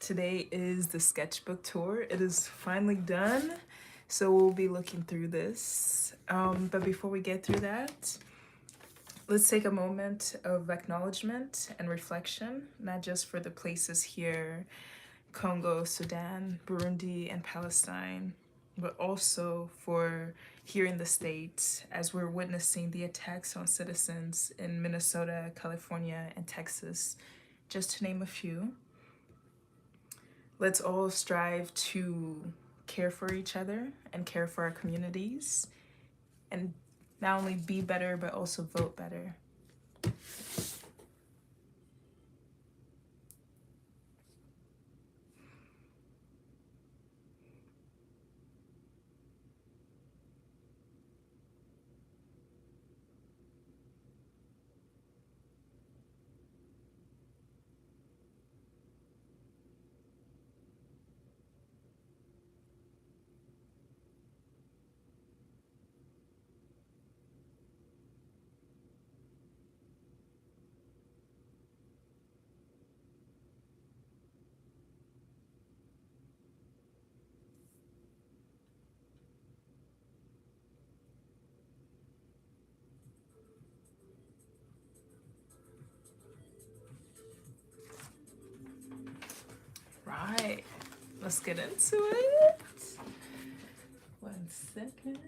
Today is the sketchbook tour. It is finally done, so we'll be looking through this. But before we get through that, let's take a moment of acknowledgement and reflection, not just for the places here, Congo, Sudan, Burundi, and Palestine, but also for here in the States as we're witnessing the attacks on citizens in Minnesota, California, and Texas, just to name a few. Let's all strive to care for each other and care for our communities and not only be better, but also vote better. Right, let's get into it. 1 second.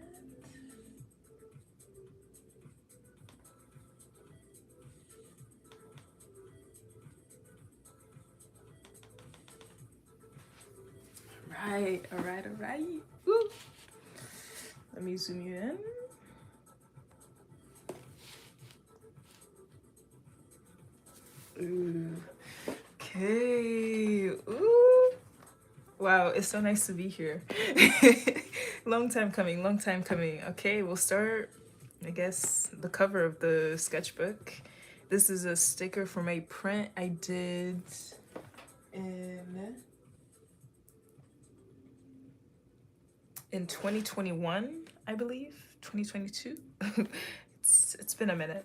All right. Woo. Let me zoom you in. Ooh. Okay. Ooh. Wow, it's so nice to be here. Long time coming. Okay, we'll start, I guess, the cover of the sketchbook. This is a sticker from a print I did in 2021, I believe. 2022. It's been a minute.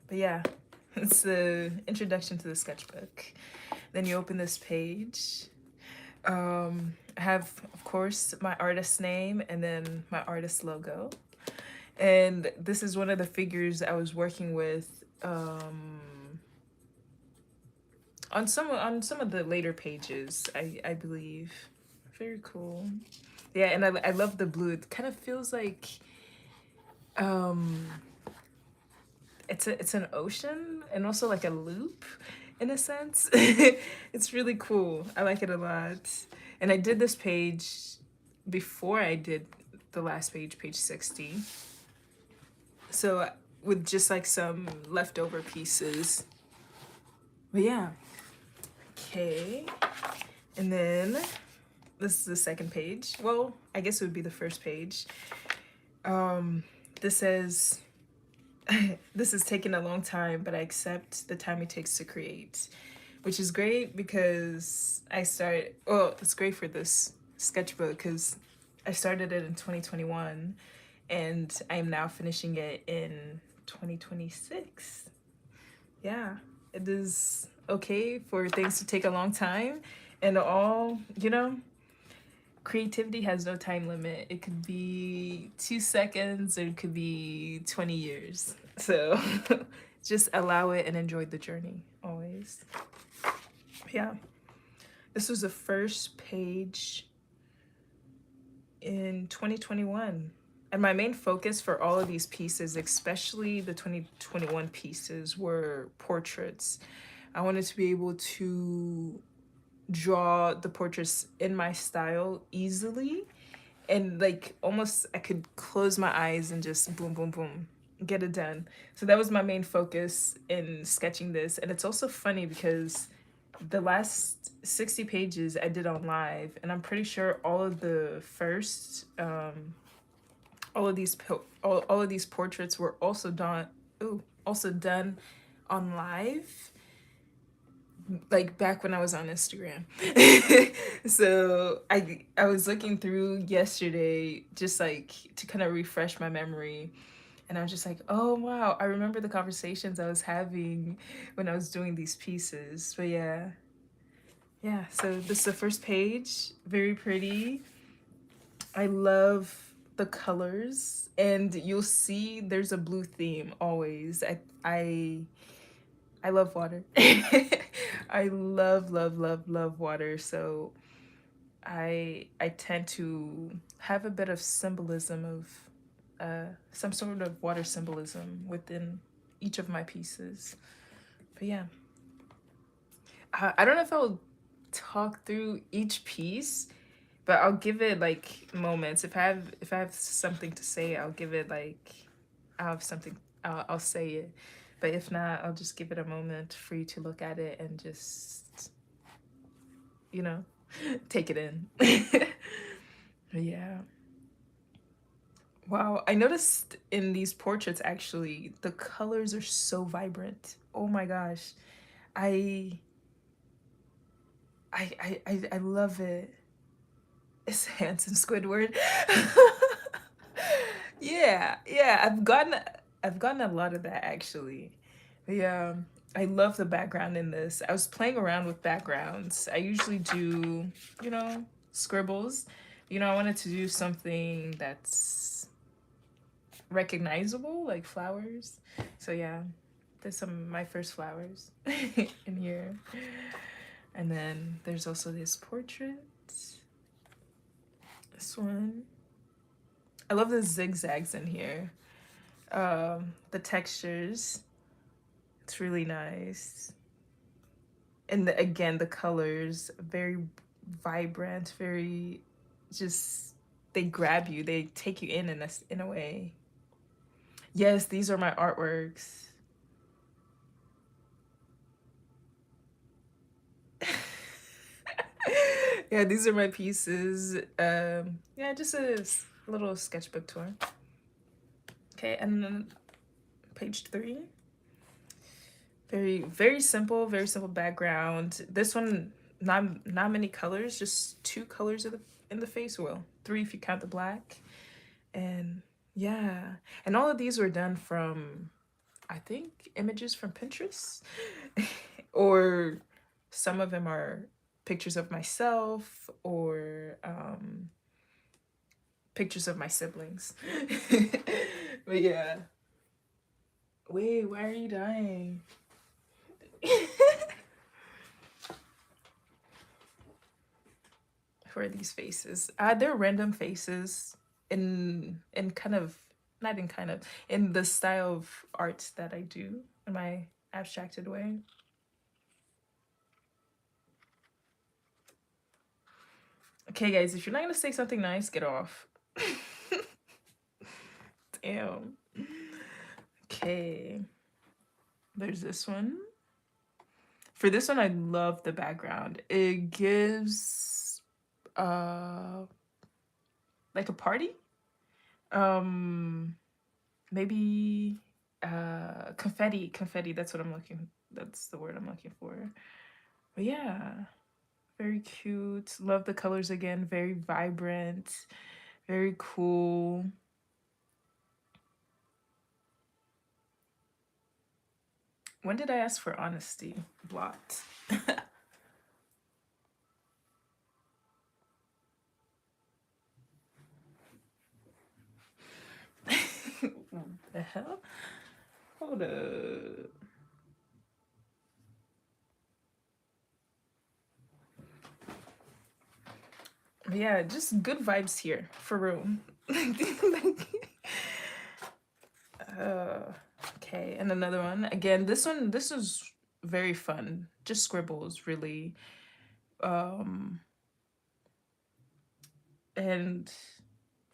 But yeah, it's the introduction to the sketchbook. Then you open this page. I have, of course, my artist name and then my artist logo. And this is one of the figures I was working with on some of the later pages, I believe. Very cool. Yeah, and I love the blue. It kind of feels like it's an ocean and also like a loop in a sense. It's really cool. I like it a lot. And I did this page before I did the last page, page 60. So with just like some leftover pieces. But yeah. Okay. And then this is the second page. Well, I guess it would be the first page. This says, this is taking a long time, but I accept the time it takes to create, which is great because it's great for this sketchbook because I started it in 2021 and I'm now finishing it in 2026. Yeah, it is okay for things to take a long time and creativity has no time limit. It could be 2 seconds or it could be 20 years. So just allow it and enjoy the journey always. Yeah. This was the first page in 2021. And my main focus for all of these pieces, especially the 2021 pieces, were portraits. I wanted to be able to draw the portraits in my style easily and like almost I could close my eyes and just boom boom boom get it done. So that was my main focus in sketching this. And it's also funny because the last 60 pages I did on live, and I'm pretty sure all of the first all of these portraits were also done on live, like back when I was on Instagram. So I was looking through yesterday just like to kind of refresh my memory, and I was just like, oh wow, I remember the conversations I was having when I was doing these pieces. But yeah, Yeah, so this is the first page. Very pretty. I love the colors, and you'll see there's a blue theme always. I love water. I love water. So I tend to have a bit of symbolism of some sort of water symbolism within each of my pieces. But yeah, I don't know if I'll talk through each piece, but I'll give it like moments. If I have something to say, I'll give it like I'll have something. I'll say it. But if not, I'll just give it a moment for you to look at it and just you know take it in. Yeah. Wow, I noticed in these portraits actually the colors are so vibrant. Oh my gosh. I I love it. It's handsome Squidward. Yeah, yeah, I've gotten a lot of that actually. Yeah, I love the background in this. I was playing around with backgrounds. I usually do, you know, scribbles. I wanted to do something that's recognizable, like flowers. So yeah, there's some of my first flowers in here. And then there's also this portrait. This one. I love the zigzags in here. The textures. It's really nice. And again, the colors, very vibrant, very just they grab you. They take you in a way. Yes, these are my artworks. Yeah, these are my pieces. Yeah, just a little sketchbook tour. Okay, and then page 3. Very simple background. This one, not many colors, just 2 colors in the face. Well, 3 if you count the black. And yeah, and all of these were done from, I think, images from Pinterest, or some of them are pictures of myself, or pictures of my siblings. But yeah. Wait, why are you dying? Who are these faces? They're random faces in kind of not in kind of in the style of art that I do in my abstracted way. Okay, guys, if you're not gonna say something nice, get off. Damn. Okay. There's this one. For this one, I love the background. It gives uh like a party. Um Maybe confetti, that's the word I'm looking for. But yeah, very cute. Love the colors again, very vibrant, very cool. When did I ask for honesty? Blot. The hell? Hold up. But yeah, just good vibes here for room. uh, okay, and another one. Again, this is very fun. Just scribbles, really. Um, and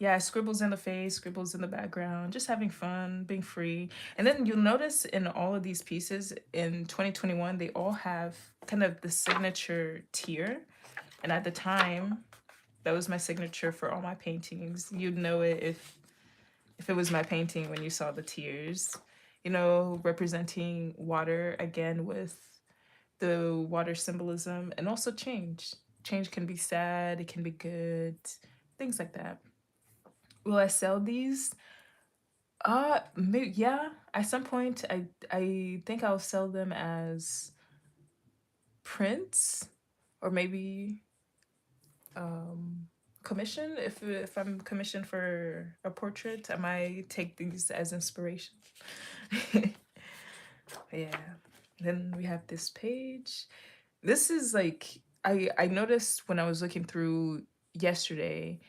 yeah, scribbles in the face, scribbles in the background, just having fun, being free. And then you'll notice in all of these pieces in 2021, they all have kind of the signature tier. And at the time, that was my signature for all my paintings. You'd know it if it was my painting when you saw the tiers. Representing water again with the water symbolism, and also change. Change can be sad, it can be good, things like that. Will I sell these? Yeah. At some point, I think I'll sell them as prints, or maybe um commission. If I'm commissioned for a portrait, I might take these as inspiration. Yeah. Then we have this page. This is like I noticed when I was looking through yesterday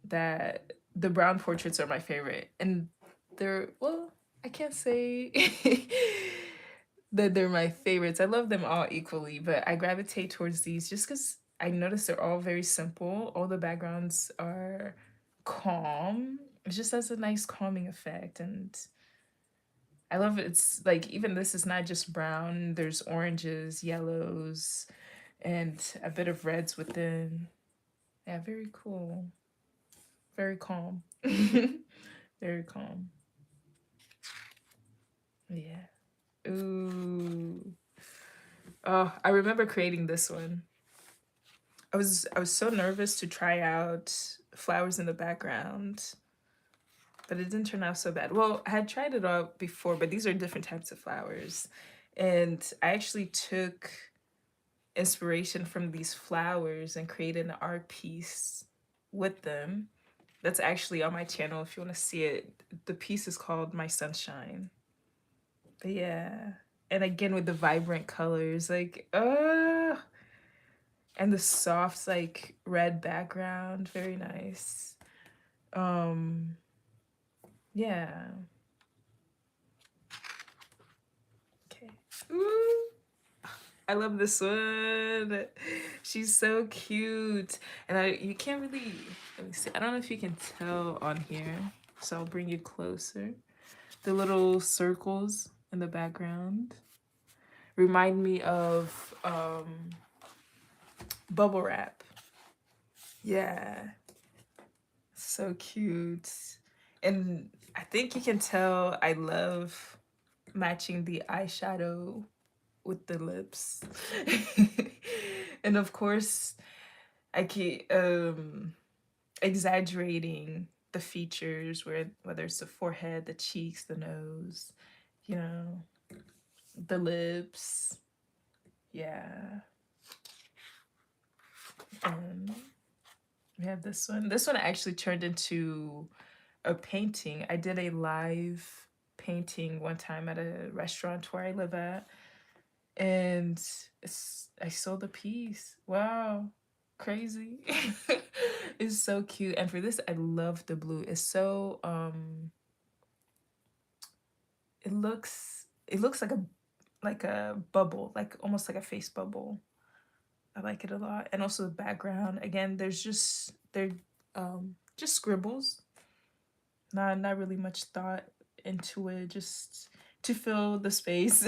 that the brown portraits are my favorite. And they're, well, I can't say that they're my favorites. I love them all equally, but I gravitate towards these just because I notice they're all very simple. All the backgrounds are calm. It just has a nice calming effect. And I love it. It's like, even this is not just brown, there's oranges, yellows, and a bit of reds within. Yeah, very cool. Very calm. Very calm. Yeah. Ooh. Oh, I remember creating this one. I was so nervous to try out flowers in the background, but it didn't turn out so bad. Well, I had tried it out before, but these are different types of flowers. And I actually took inspiration from these flowers and created an art piece with them. That's actually on my channel if you want to see it. The piece is called My Sunshine. But yeah. And again with the vibrant colors, like and the soft like red background, very nice. Um yeah. Okay. Ooh. I love this one. She's so cute. And you can't really, let me see. I don't know if you can tell on here. So I'll bring you closer. The little circles in the background remind me of bubble wrap. Yeah. So cute. And I think you can tell I love matching the eyeshadow with the lips. And of course, I keep exaggerating the features, whether it's the forehead, the cheeks, the nose, you know, the lips. Yeah. And we have this one. This one actually turned into a painting. I did a live painting one time at a restaurant where I live at, and I sold a piece. Wow, crazy. It's so cute. And for this, I love the blue. It's so it looks like a bubble, like almost like a face bubble. I like it a lot. And also the background. Again, they're just scribbles. Not really much thought into it, just to fill the space.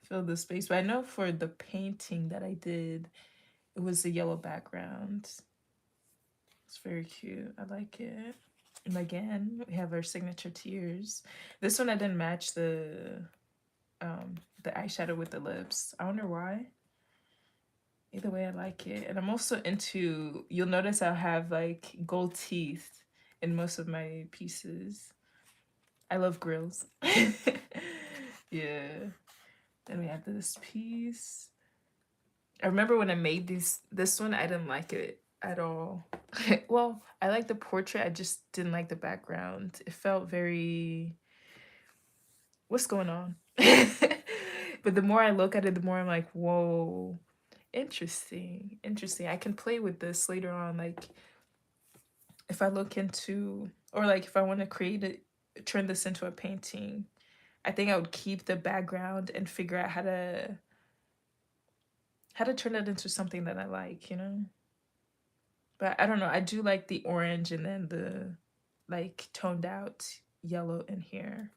Fill the space. But I know for the painting that I did, it was a yellow background. It's very cute. I like it. And again, we have our signature tears. This one I didn't match the eyeshadow with the lips. I wonder why. Either way, I like it. And I'm also into, you'll notice I'll have like gold teeth in most of my pieces. I love grills. Yeah. Then we have this piece. I remember when I made this one, I didn't like it at all. Well, I like the portrait, I just didn't like the background. It felt very, what's going on? But the more I look at it, the more I'm like, whoa, interesting, interesting. I can play with this later on, like if I look into, or like if I want to create it, turn this into a painting. I think I would keep the background and figure out how to turn it into something that I like, you know? But I don't know. I do like the orange and then the like toned out yellow in here.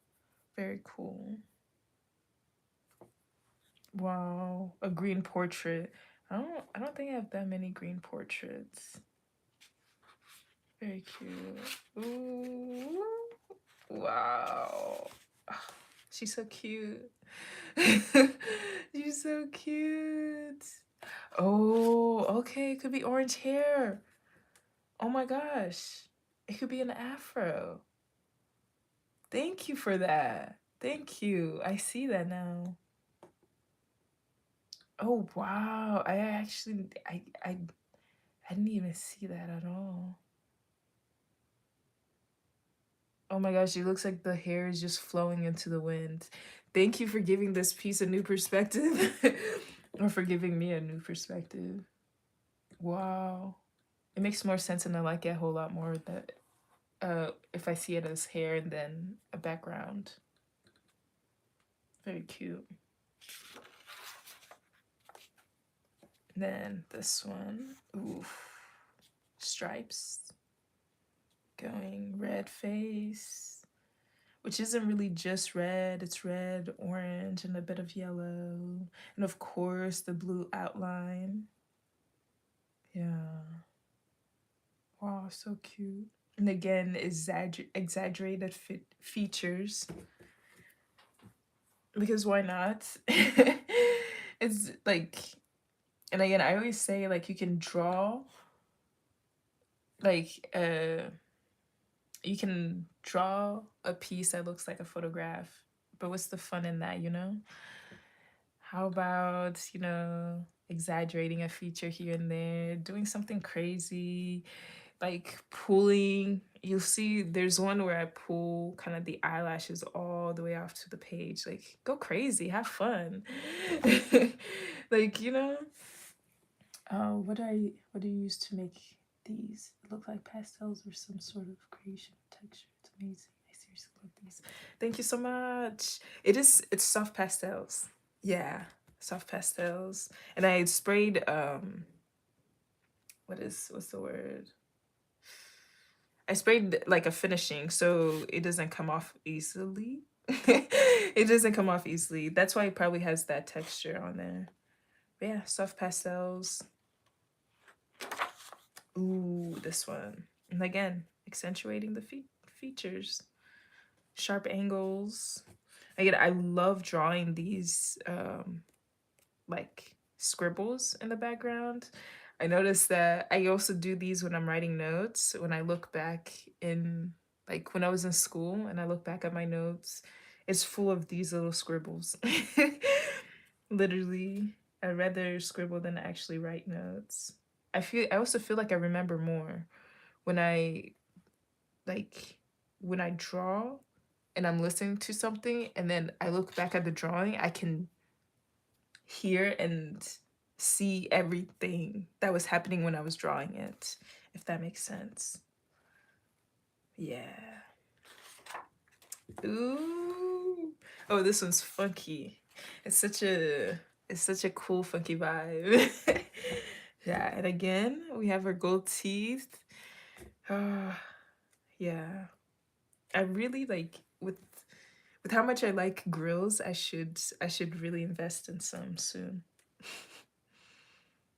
Very cool. Wow, a green portrait. I don't think I have that many green portraits. Very cute. Ooh. Wow. She's so cute. She's so cute. Oh, okay. It could be orange hair. Oh my gosh. It could be an afro. Thank you for that. Thank you. I see that now. Oh wow. I didn't even see that at all. Oh my gosh, it looks like the hair is just flowing into the wind. Thank you for giving this piece a new perspective. Or for giving me a new perspective. Wow. It makes more sense and I like it a whole lot more that if I see it as hair and then a background. Very cute. Then this one. Ooh. Stripes. Going red face. Which isn't really just red, it's red, orange, and a bit of yellow. And of course, the blue outline. Yeah. Wow, so cute. And again, exaggerated features. Because why not? It's like, and again, I always say, like, you can draw, like, you can draw a piece that looks like a photograph. But what's the fun in that, you know? How about, exaggerating a feature here and there, doing something crazy, like pulling. You'll see there's one where I pull kind of the eyelashes all the way off to the page. Like, go crazy, have fun. Like, what do you use to make these? It look like pastels or some sort of creation texture. It's amazing. I seriously love these. Thank you so much. It's soft pastels. Yeah, soft pastels. And I sprayed what's the word? I sprayed like a finishing so it doesn't come off easily. It doesn't come off easily. That's why it probably has that texture on there. But yeah, soft pastels. Ooh, this one. And again, accentuating the features. Sharp angles. Again, I love drawing these like scribbles in the background. I noticed that I also do these when I'm writing notes. When I look back in, like, when I was in school and I look back at my notes, it's full of these little scribbles. Literally, I'd rather scribble than actually write notes. I also feel like I remember more when like when I draw and I'm listening to something and then I look back at the drawing, I can hear and see everything that was happening when I was drawing it, if that makes sense. Yeah. Ooh. Oh, this one's funky. It's such a it's such a cool funky vibe. Yeah, and again, we have our gold teeth. Ah, yeah. I really like with how much I like grills, I should really invest in some soon.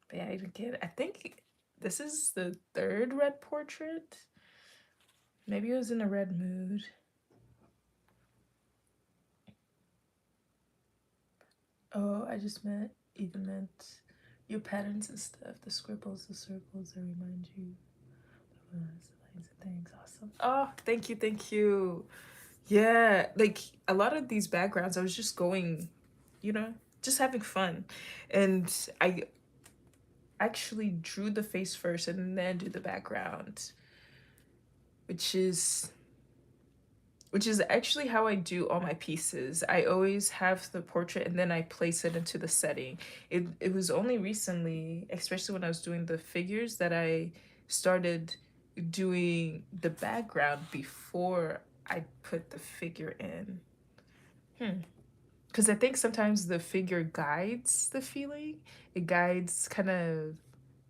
But yeah, I think this is the third red portrait. Maybe I was in a red mood. Oh, I just meant your patterns and stuff, the scribbles, the circles that remind you of lines and things. Awesome. Oh, thank you, thank you. Yeah, like a lot of these backgrounds, I was just going, you know, just having fun. And I actually drew the face first and then do the background, which is actually how I do all my pieces. I always have the portrait and then I place it into the setting. It was only recently, especially when I was doing the figures, that I started doing the background before I put the figure in. Because I think sometimes the figure guides the feeling. It guides kind of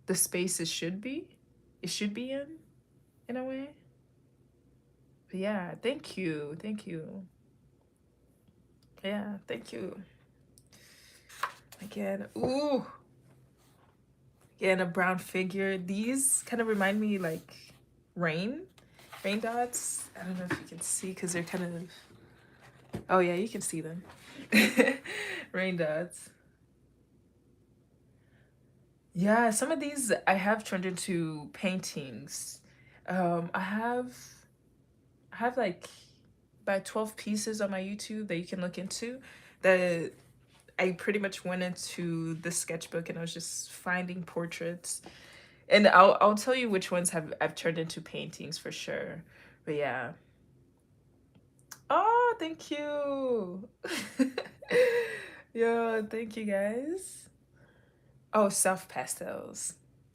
the space it should be in a way. But yeah, thank you. Thank you. Yeah, thank you. Again, ooh, again, a brown figure. These kind of remind me like rain, rain dots. I don't know if you can see because they're kind of, oh yeah, you can see them. Rain dots. Yeah, some of these I have turned into paintings. I have like about 12 pieces on my YouTube that you can look into that I pretty much went into the sketchbook and I was just finding portraits. And I'll tell you which ones I've turned into paintings for sure. But yeah. Oh, thank you. Yeah, thank you guys. Oh, soft pastels.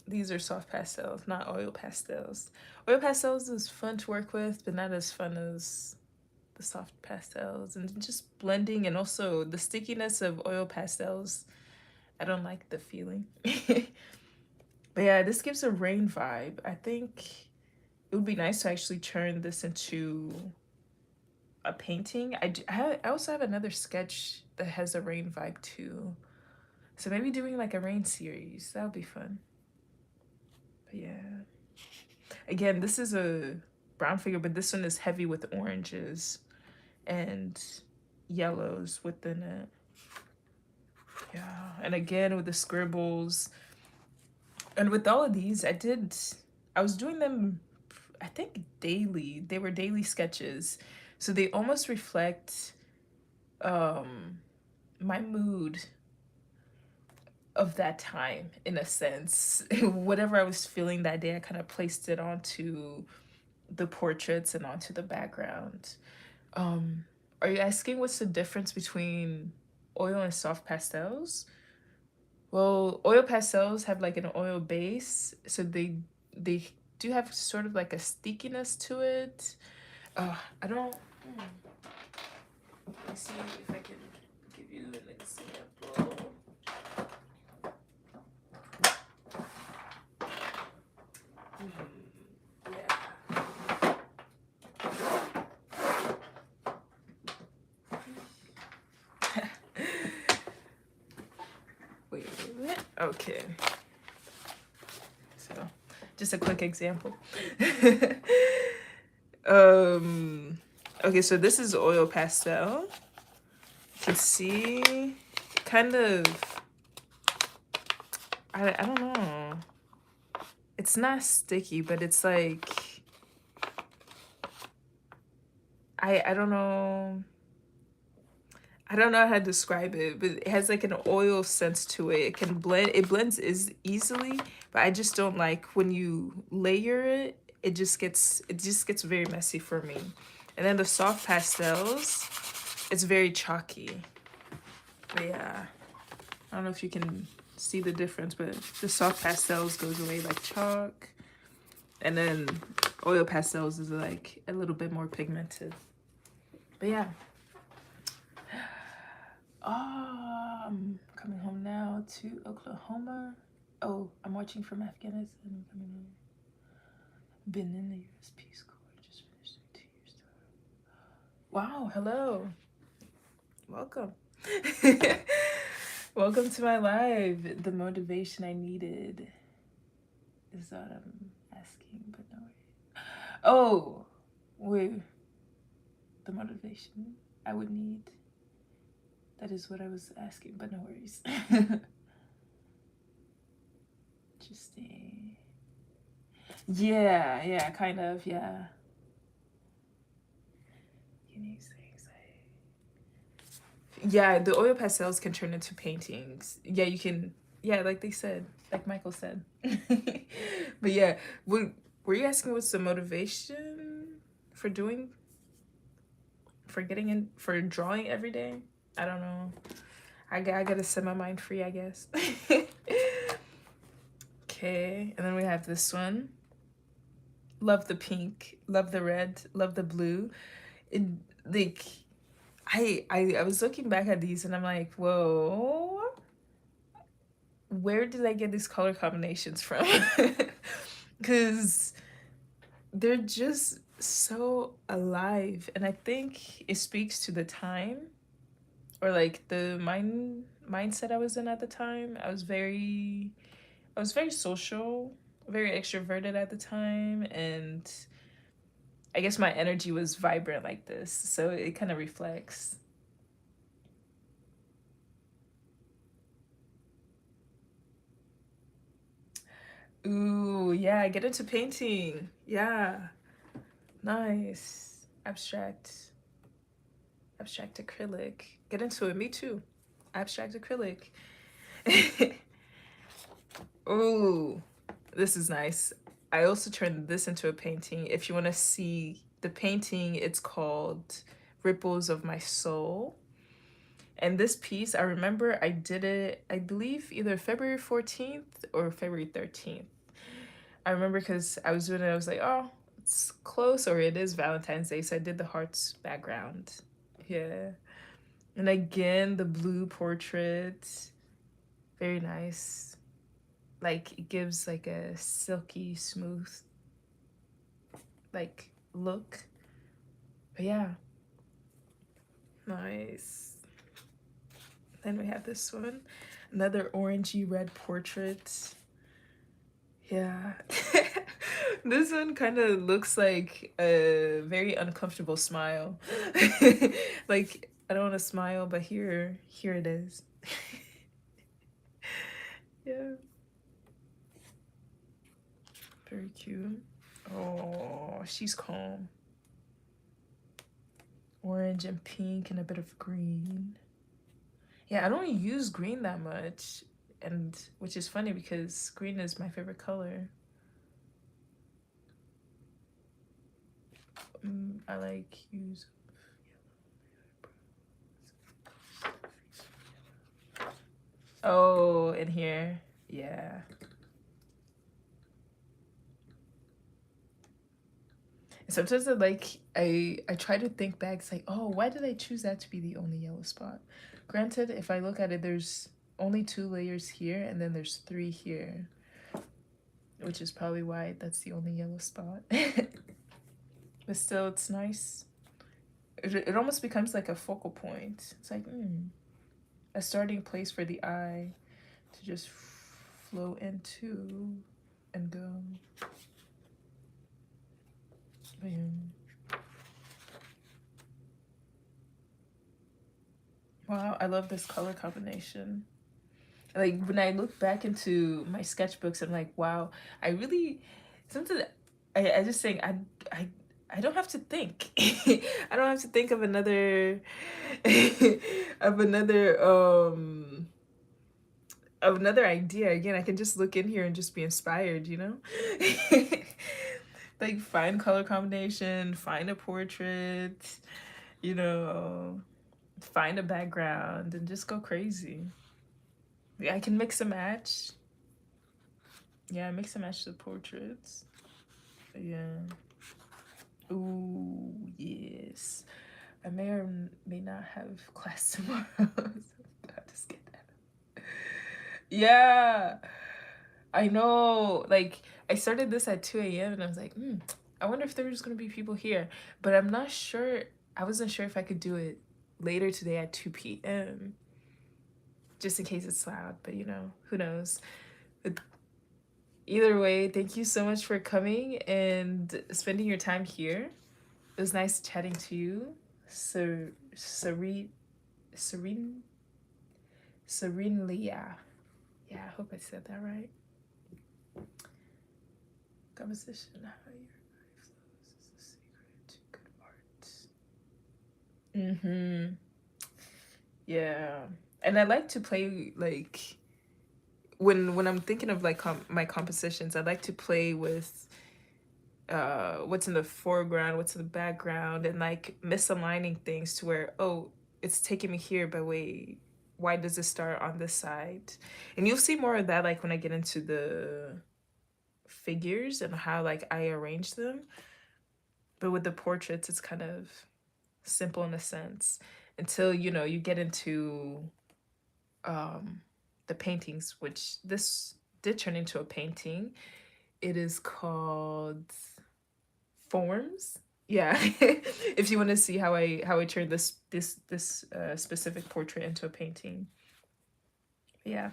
These are soft pastels, not oil pastels. Oil pastels is fun to work with, but not as fun as the soft pastels. And just blending and also the stickiness of oil pastels. I don't like the feeling. But yeah, this gives a rain vibe. I think it would be nice to actually turn this into a painting. I also have another sketch that has a rain vibe too. So maybe doing like a rain series. That would be fun. But yeah. Again, this is a brown figure, but this one is heavy with oranges and yellows within it. Yeah. And again with the scribbles. And with all of these, I was doing them, I think daily. They were daily sketches. So they almost reflect my mood of that time in a sense. Whatever I was feeling that day, I kind of placed it onto the portraits and onto the background. Are you asking what's the difference between oil and soft pastels? Well, oil pastels have like an oil base, so they do have sort of like a stickiness to it. I don't. Let me see if I can give you an example. Yeah. Wait. Okay. So, just a quick example. Okay, so this is oil pastel. You can see kind of, I don't know. It's not sticky, but it's like, I don't know. I don't know how to describe it, but it has like an oil sense to it. It blends is easily, but I just don't like when you layer it, it just gets very messy for me. And then the soft pastels, it's very chalky. But yeah, I don't know if you can see the difference, but the soft pastels goes away like chalk. And then oil pastels is like a little bit more pigmented. But yeah. I'm coming home now to Oklahoma. Oh, I'm watching from Afghanistan. I'm coming home. Been in the U.S. Peace Corps. Just finished 2 years. Wow, hello. Welcome. Welcome to my live. The motivation I needed is what I'm asking, but no worries. Oh, wait. The motivation I would need. That is what I was asking, but no worries. Interesting. Yeah, kind of, yeah. Unique things. Yeah, the oil pastels can turn into paintings. Yeah, you can. Yeah, like they said, like Michael said. But yeah, were you asking what's the motivation for doing, for drawing every day? I don't know. I gotta set my mind free, I guess. Okay, and then we have this one. Love the pink, love the red, love the blue. It, like, I was looking back at these and I'm like, whoa, where did I get these color combinations from? Because they're just so alive, and I think it speaks to the time, or like the mindset I was in at the time. I was very social, very extroverted at the time, and I guess my energy was vibrant like this, so it kind of reflects. Ooh, yeah, get into painting. Yeah, nice. Abstract acrylic. Get into it. Me too. abstract acrylic. Ooh, this is nice. I also turned this into a painting. If you want to see the painting, it's called Ripples of My Soul. And this piece, I remember I did it, I believe either February 14th or February 13th. I remember because I was doing it, I was like, oh, it's close, or it is Valentine's Day, so I did the hearts background. Yeah. And again, the blue portrait, very nice. Like, it gives like a silky, smooth, like, look. But yeah, nice. Then we have this one, another orangey red portrait. Yeah. This one kind of looks like a very uncomfortable smile. Like, I don't want to smile, but here it is. Yeah. Very cute. Oh, she's calm. Orange and pink and a bit of green. Yeah, I don't use green that much, and which is funny because green is my favorite color. I like use. Oh, in here, yeah. Sometimes I try to think back. It's like, oh, why did I choose that to be the only yellow spot? Granted, if I look at it, there's only 2 layers here, and then there's 3 here, which is probably why that's the only yellow spot. But still, it's nice. It almost becomes like a focal point. It's like a starting place for the eye to just flow into and go. But yeah. Wow, I love this color combination. Like, when I look back into my sketchbooks, I'm like, wow, I really something. I just think I don't have to think. I don't have to think of another of another of another idea. Again, I can just look in here and just be inspired, you know? Like, find color combination, find a portrait, you know, find a background, and just go crazy. Yeah, I can mix and match. Yeah, mix and match the portraits. Yeah. Ooh, yes. I may or may not have class tomorrow. So I'll just get that. Yeah. I know. Like, I started this at 2 a.m. and I was like, I wonder if there's gonna be people here. But I'm not sure. I wasn't sure if I could do it later today at 2 p.m. just in case it's loud, but you know, who knows. But either way, thank you so much for coming and spending your time here. It was nice chatting to you. Serene, serene, serenely, yeah. Yeah, I hope I said that right. Composition, how your body flows is the secret to good art. Mm-hmm. Yeah. And I like to play, like, when I'm thinking of like my compositions, I like to play with what's in the foreground, what's in the background, and like misaligning things to where, oh, it's taking me here, but wait, why does it start on this side? And you'll see more of that like when I get into the figures and how like I arrange them. But with the portraits, it's kind of simple in a sense until you know you get into the paintings, which this did turn into a painting. It is called Forms. Yeah. If you want to see how I turned this specific portrait into a painting. Yeah.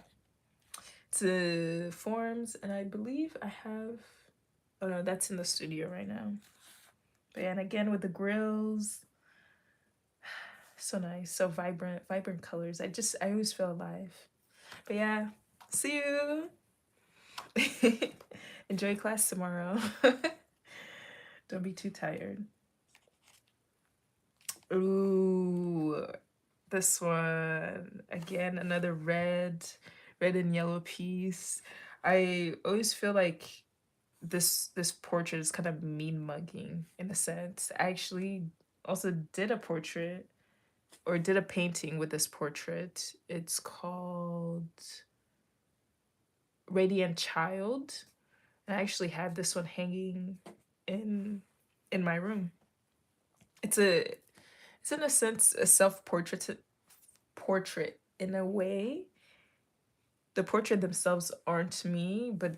It's Forms, and I believe I have, oh no, that's in the studio right now. But yeah, and again with the grills, so nice, so vibrant colors. I always feel alive. But yeah, see you. Enjoy class tomorrow. Don't be too tired. Ooh, This one again, another red and yellow piece. I always feel like this portrait is kind of mean mugging in a sense. I actually also did a portrait or did a painting with this portrait. It's called Radiant Child. And I actually have this one hanging in in my room. It's a it's in a sense a self portrait in a way. The portrait themselves aren't me, but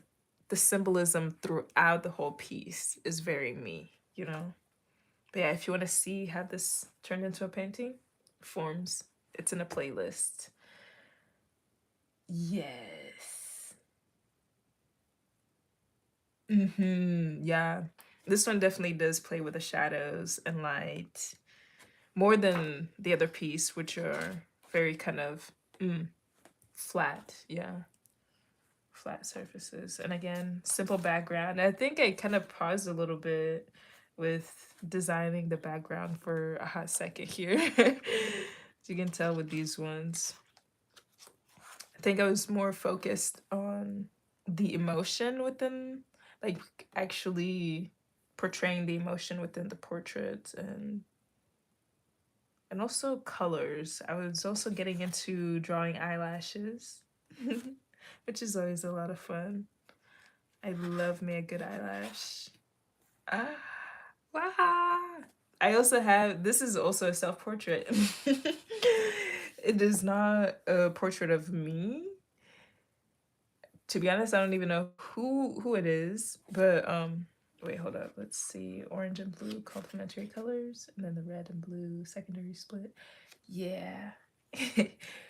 the symbolism throughout the whole piece is very me, you know? But yeah, if you want to see how this turned into a painting, forms, it's in a playlist. Yes. Yeah. This one definitely does play with the shadows and light more than the other piece, which are very kind of flat. Yeah. Flat surfaces. And again, simple background. I think I kind of paused a little bit with designing the background for a hot second here. As you can tell with these ones. I think I was more focused on the emotion within, like actually portraying the emotion within the portrait and also colors. I was also getting into drawing eyelashes, which is always a lot of fun. I love me a good eyelash. Ah, wow. I also have, this is also a self portrait. It is not a portrait of me. To be honest, I don't even know who it is, but wait, hold up. Let's see. Orange and blue complementary colors, and then the red and blue secondary split. Yeah.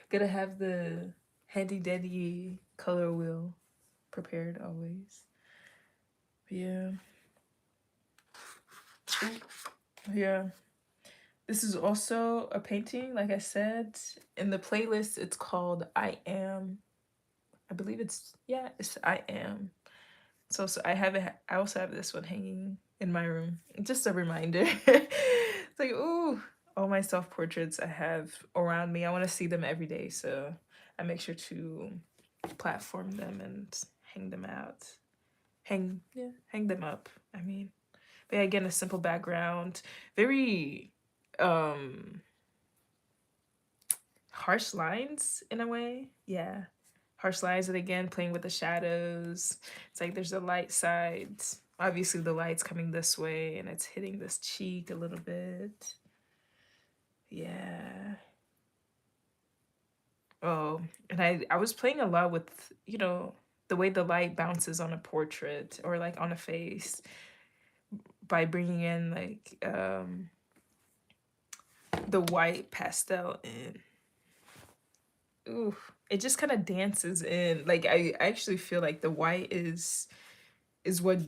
Gonna have the handy dandy color wheel prepared always. Yeah. Yeah. This is also a painting, like I said. In the playlist, it's called I Am. I believe it's I Am. So I have it. I also have this one hanging in my room. Just a reminder. It's like, ooh, all my self portraits I have around me. I want to see them every day, so I make sure to platform them and hang them out. Hang them up. I mean, but yeah, again, a simple background, very um harsh lines in a way. Yeah, harsh lines, and again, playing with the shadows. It's like there's a light side. Obviously, the light's coming this way, and it's hitting this cheek a little bit. Yeah. Oh, and I was playing a lot with, the way the light bounces on a portrait or like on a face by bringing in like the white pastel in. Ooh, it just kind of dances in. Like I actually feel like the white is what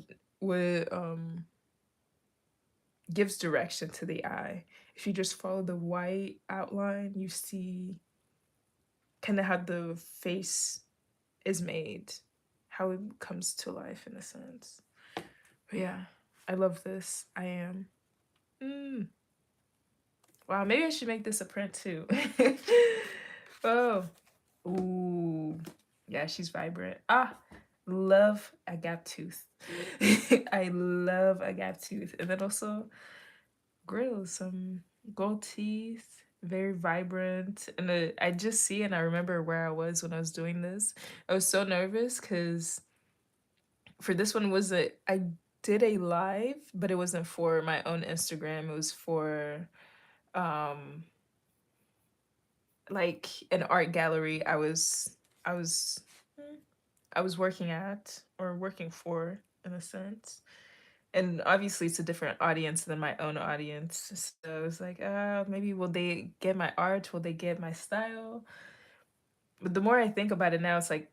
gives direction to the eye. If you just follow the white outline, you see kind of how the face is made, how it comes to life in a sense. But yeah, I love this. I am. Mm. Wow, maybe I should make this a print too. Oh, ooh, yeah, she's vibrant. Ah, love a gap tooth. I love a gap tooth, and then also grills, some gold teeth, very vibrant. And I just see and I remember where I was when I was doing this. I was so nervous because for this one was I did a live, but it wasn't for my own Instagram. It was for um like an art gallery I was I was working at or working for in a sense. And obviously it's a different audience than my own audience. So I was like, maybe will they get my art? Will they get my style? But the more I think about it now, it's like,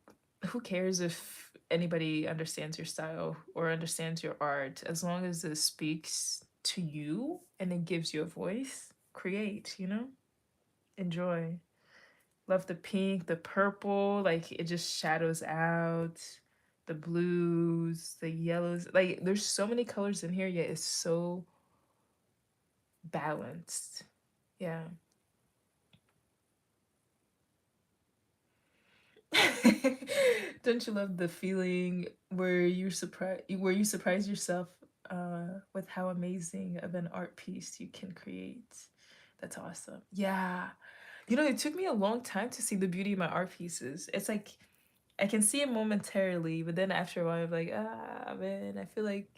who cares if anybody understands your style or understands your art? As long as it speaks to you and it gives you a voice, create, enjoy. Love the pink, the purple, like it just shadows out. The blues, the yellows. Like there's so many colors in here, yet it's so balanced. Yeah. Don't you love the feeling where you surprise yourself with how amazing of an art piece you can create? That's awesome. Yeah. You know, it took me a long time to see the beauty of my art pieces. It's like I can see it momentarily, but then after a while, I'm like, ah, man, I feel like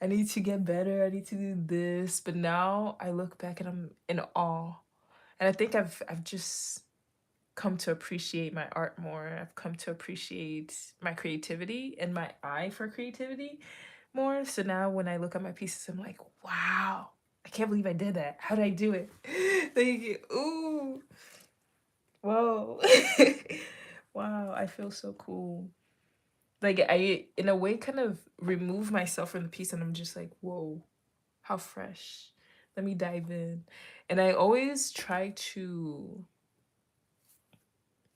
I need to get better. I need to do this. But now I look back and I'm in awe. And I think I've just come to appreciate my art more. I've come to appreciate my creativity and my eye for creativity more. So now when I look at my pieces, I'm like, wow, I can't believe I did that. How did I do it? Like, ooh, whoa. Wow, I feel so cool. Like I, in a way, kind of remove myself from the piece and I'm just like, whoa, how fresh. Let me dive in. And I always try to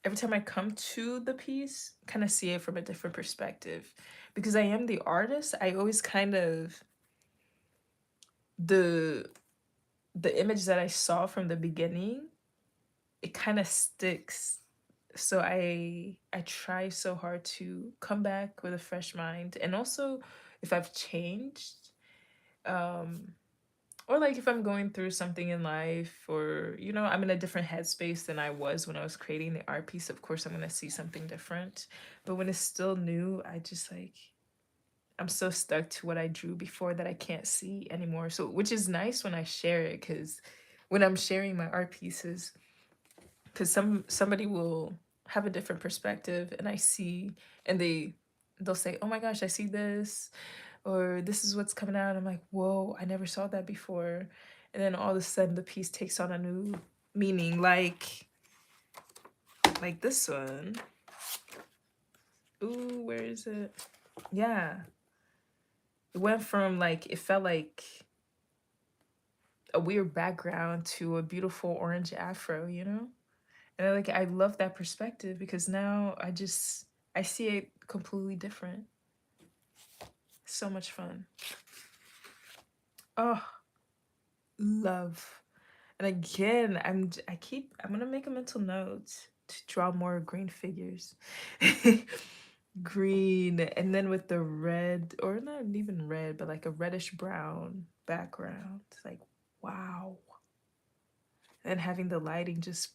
every time I come to the piece, kind of see it from a different perspective. Because I am the artist, I always kind of the the image that I saw from the beginning, it kind of sticks. So I try so hard to come back with a fresh mind. And also if I've changed, um or like if I'm going through something in life or I'm in a different headspace than I was when I was creating the art piece, of course I'm going to see something different. But when it's still new, I just like I'm so stuck to what I drew before that I can't see anymore. So which is nice when I share it, cuz when I'm sharing my art pieces, cuz somebody will have a different perspective and I see and they'll say, "Oh my gosh, I see this," or "this is what's coming out." I'm like, whoa, I never saw that before. And then all of a sudden the piece takes on a new meaning, like this one. Ooh, where is it? Yeah. It went from like it felt like a weird background to a beautiful orange afro. And I love that perspective because now I see it completely different. So much fun. Oh, love. And again, I'm gonna make a mental note to draw more green figures. Green, and then with the red, or not even red, but like a reddish brown background. It's like, wow. And having the lighting just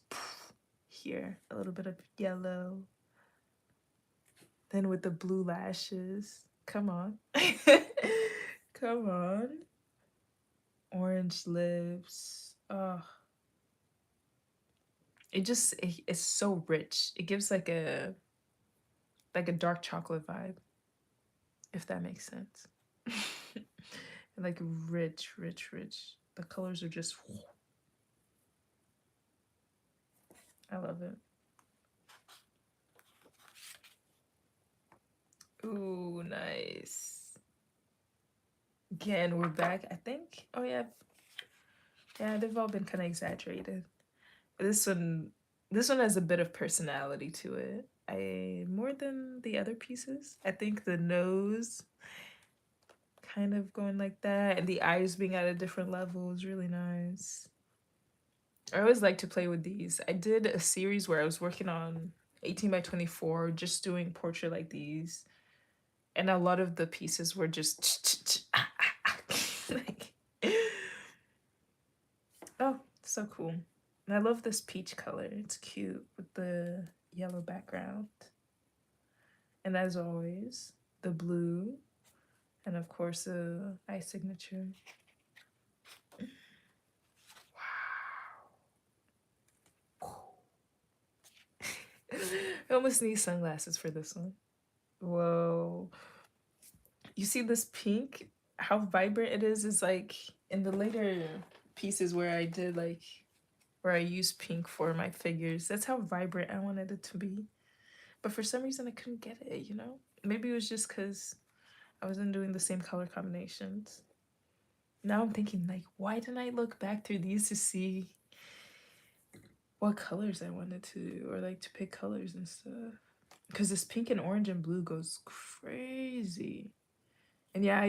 here, a little bit of yellow. Then with the blue lashes. Come on. Come on. Orange lips. Oh, it's so rich. It gives like a dark chocolate vibe, if that makes sense. Like rich, rich, rich. The colors are just I love it. Ooh, nice. Again, we're back. I think. Oh yeah. Yeah, they've all been kind of exaggerated. This one this one has a bit of personality to it. I more than the other pieces. I think the nose kind of going like that and the eyes being at a different level is really nice. I always like to play with these. I did a series where I was working on 18 by 24, just doing portrait like these. And a lot of the pieces were just like, oh, so cool. And I love this peach color. It's cute with the yellow background. And as always, the blue. And of course, the eye signature. Wow. I almost need sunglasses for this one. Whoa. You see this pink? How vibrant it is like in the later pieces where I did like where I used pink for my figures. That's how vibrant I wanted it to be. But for some reason I couldn't get it. Maybe it was just because I wasn't doing the same color combinations. Now I'm thinking like, why didn't I look back through these to see what colors I wanted to, or like to pick colors and stuff? Because this pink and orange and blue goes crazy. And yeah,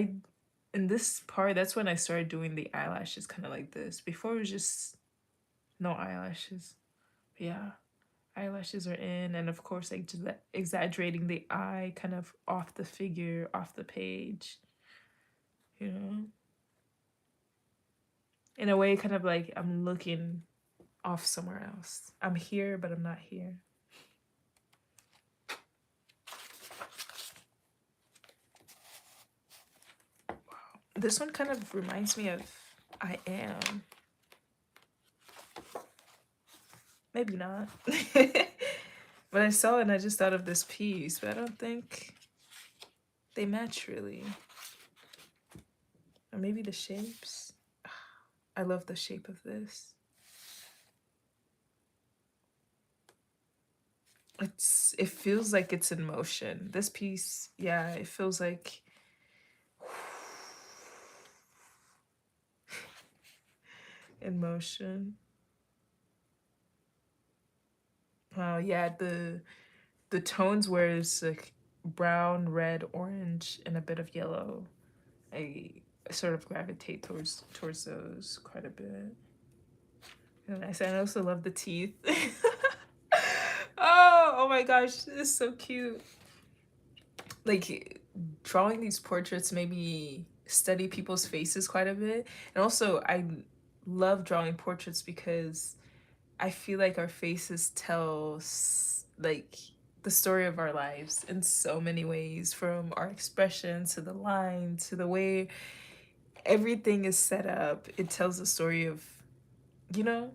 in this part, that's when I started doing the eyelashes kind of like this. Before it was just no eyelashes. But yeah, Eyelashes are in, and of course, like just exaggerating the eye, kind of off the figure, off the page. You know, in a way, kind of like I'm looking off somewhere else. I'm here, but I'm not here. This one kind of reminds me of I Am. Maybe not. But I saw it and I just thought of this piece, but I don't think they match really. Or maybe the shapes. I love the shape of this. It feels like it's in motion. This piece, yeah, it feels like in motion. Yeah, the tones where it's like brown, red, orange, and a bit of yellow. I sort of gravitate towards those quite a bit. And nice. I also love the teeth. Oh my gosh, this is so cute. Like drawing these portraits made me study people's faces quite a bit. And also I love drawing portraits because I feel like our faces tell like the story of our lives in so many ways, from our expression to the line to the way everything is set up. It tells the story of, you know,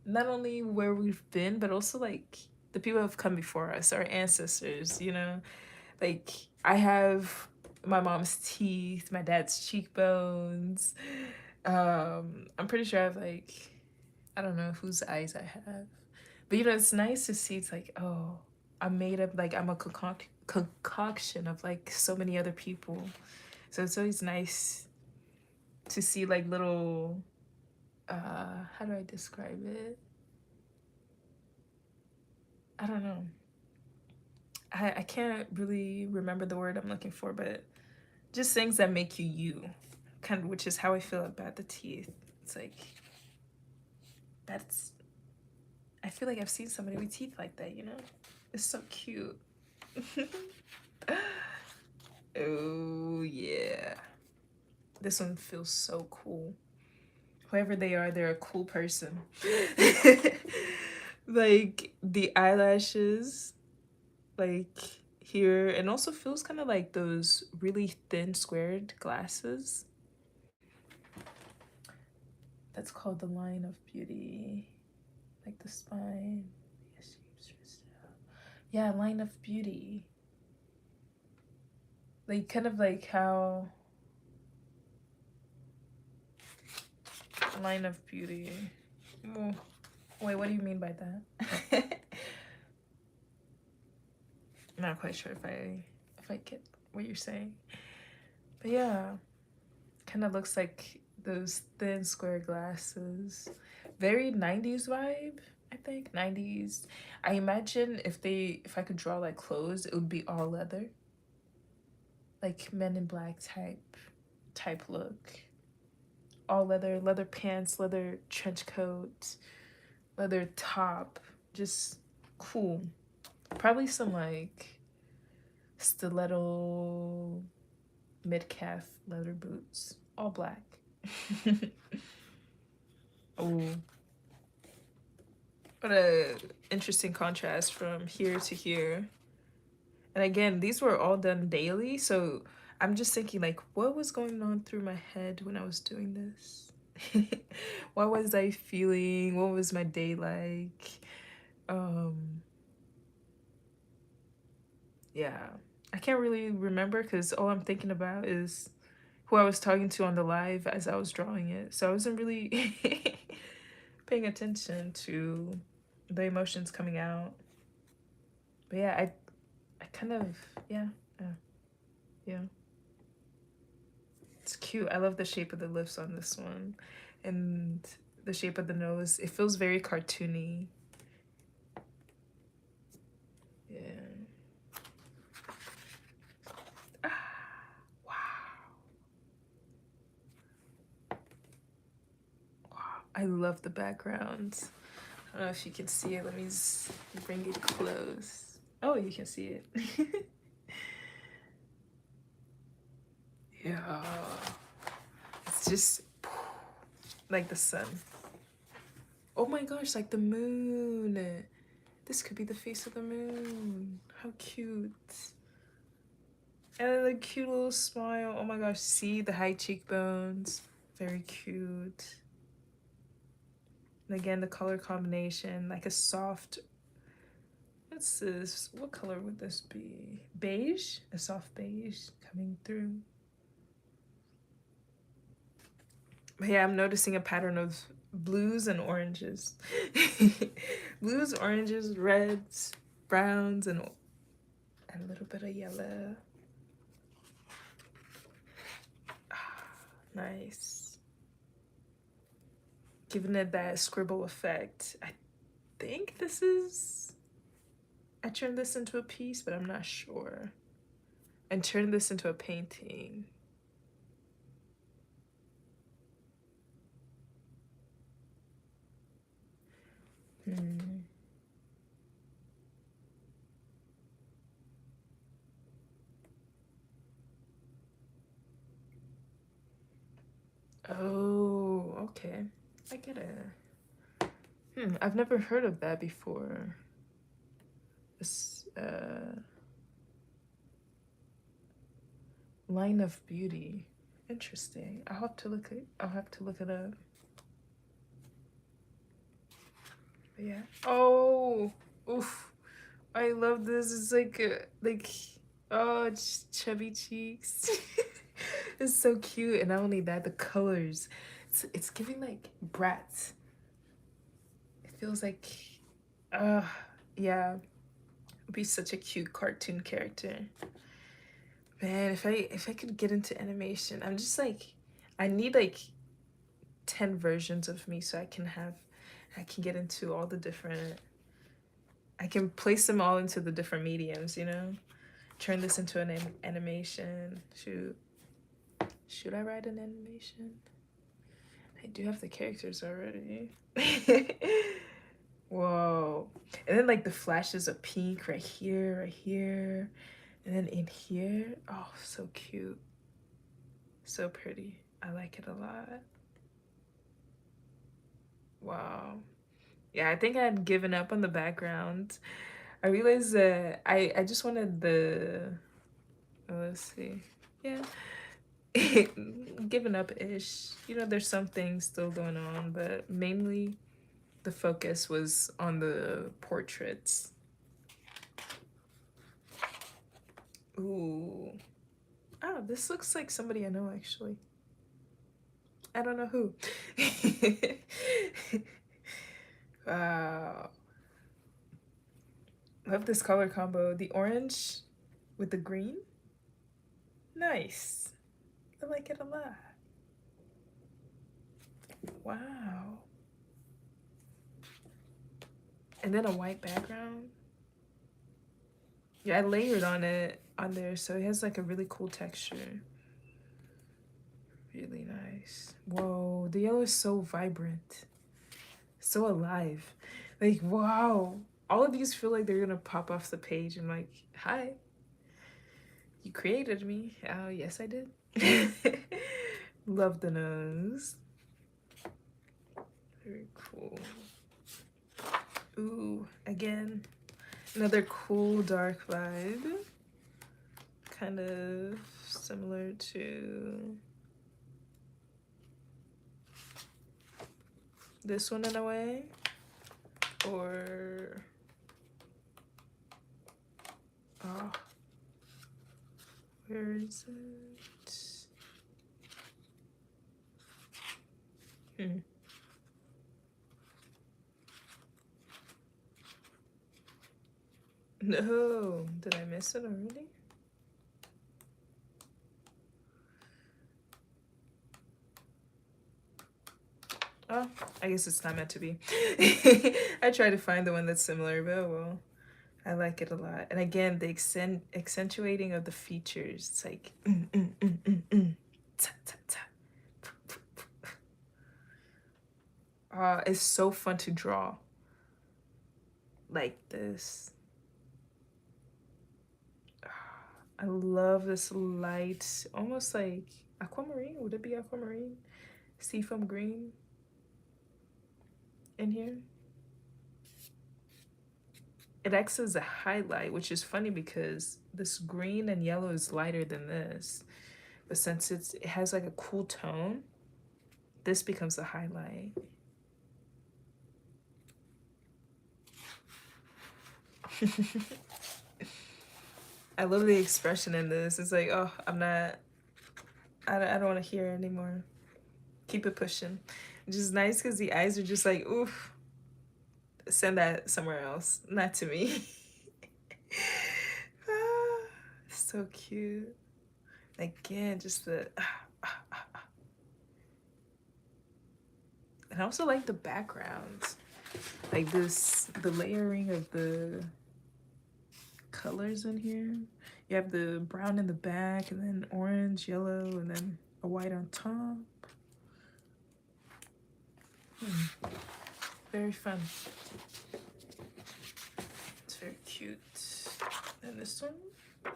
not only where we've been, but also like the people who have come before us, our ancestors, you know? Like I have my mom's teeth, my dad's cheekbones. I'm pretty sure I have like, I don't know whose eyes I have. But you know, it's nice to see it's like, oh, I'm made up, like I'm a concoction of like so many other people. So it's always nice to see like little how do I describe it? I don't know. I can't really remember the word I'm looking for, but just things that make you you, kind of, which is how I feel about the teeth. It's like that's I feel like I've seen somebody with teeth like that, you know? It's so cute. Oh yeah. This one feels so cool. Whoever they are, they're a cool person. Like the eyelashes, like here, and also feels kind of like those really thin squared glasses. That's called the line of beauty. Like the spine. Yeah, line of beauty. Like kind of like how line of beauty. Oh, wait, what do you mean by that? I'm not quite sure if I get what you're saying. But yeah, kind of looks like those thin square glasses. Very 90s vibe, I think. 90s. I imagine if I could draw like clothes, it would be all leather. Like Men in Black type look. All leather, leather pants, leather trench coat, leather top. Just cool. Probably some like stiletto mid-calf leather boots. All black. Oh, what a interesting contrast from here to here. And again, these were all done daily, so I'm just thinking like what was going on through my head when I was doing this? What was I feeling? What was my day like? Um yeah. I can't really remember because all I'm thinking about is who I was talking to on the live as I was drawing it. So I wasn't really paying attention to the emotions coming out. But yeah, I kind of yeah, yeah. It's cute. I love the shape of the lips on this one, and the shape of the nose. It feels very cartoony. Yeah. Ah, wow. Wow. I love the backgrounds. don't know if you can see it. Let me bring it close. Oh, you can see it. Yeah. It's just like the sun. Oh my gosh, like the moon. This could be the face of the moon. How cute. And then the cute little smile. Oh my gosh, see the high cheekbones. Very cute. And again, the color combination, like a soft, what's this? What color would this be? Beige? A soft beige coming through. But yeah, I'm noticing a pattern of blues and oranges. Blues, oranges, reds, browns, and a little bit of yellow. Nice. Giving it that scribble effect. I think this is... I turned this into a piece, but I'm not sure. And turned this into a painting. Oh, okay. I get it. I've never heard of that before. This line of beauty. Interesting. I'll have to look it up. But yeah. Oh, oof. I love this. It's like oh, it's chubby cheeks. It's so cute. And not only that, the colors. It's giving like Bratz. It feels like yeah. It'd be such a cute cartoon character. Man, if I could get into animation, I'm just like I need like 10 versions of me so I can get into all the different, I can place them all into the different mediums, you know? Turn this into an animation. Should I write an animation? I do have the characters already. Whoa. And then like the flashes of pink right here. And then in here. Oh, so cute. So pretty. I like it a lot. Wow. Yeah, I think I had given up on the background. I realized that I just wanted the, oh, let's see. Yeah. Given up-ish. You know, there's some things still going on, but mainly the focus was on the portraits. Ooh. Oh, this looks like somebody I know, actually. I don't know who. Wow. Love this color combo. The orange with the green. Nice. I like it a lot. Wow. And then a white background. Yeah, I layered on there, so it has like a really cool texture. Really nice. Whoa, the yellow is so vibrant. So alive. Like, wow. All of these feel like they're gonna pop off the page and like, hi. You created me. Oh, yes, I did. Love the nose. Very cool. Ooh, again, another cool dark vibe. Kind of similar to this one in a way. Or oh, where is it? No, did I miss it already? Oh, I guess it's not meant to be. I try to find the one that's similar, but oh well. I like it a lot. And again, the accentuating of the features. It's like, ta, ta, ta. It's so fun to draw. like this. I love this light, almost like aquamarine. Would it be aquamarine? Seafoam green in here. It acts as a highlight, which is funny because this green and yellow is lighter than this. But since it has like a cool tone, this becomes a highlight. I love the expression in this. It's like, oh, I don't want to hear it anymore. Keep it pushing. Which is nice because the eyes are just like, oof, send that somewhere else, not to me. Ah, so cute. Again, just the. And I also like the backgrounds. Like this, the layering of the colors in here. You have the brown in the back, and then orange, yellow, and then a white on top. Very fun. It's very cute. And this one?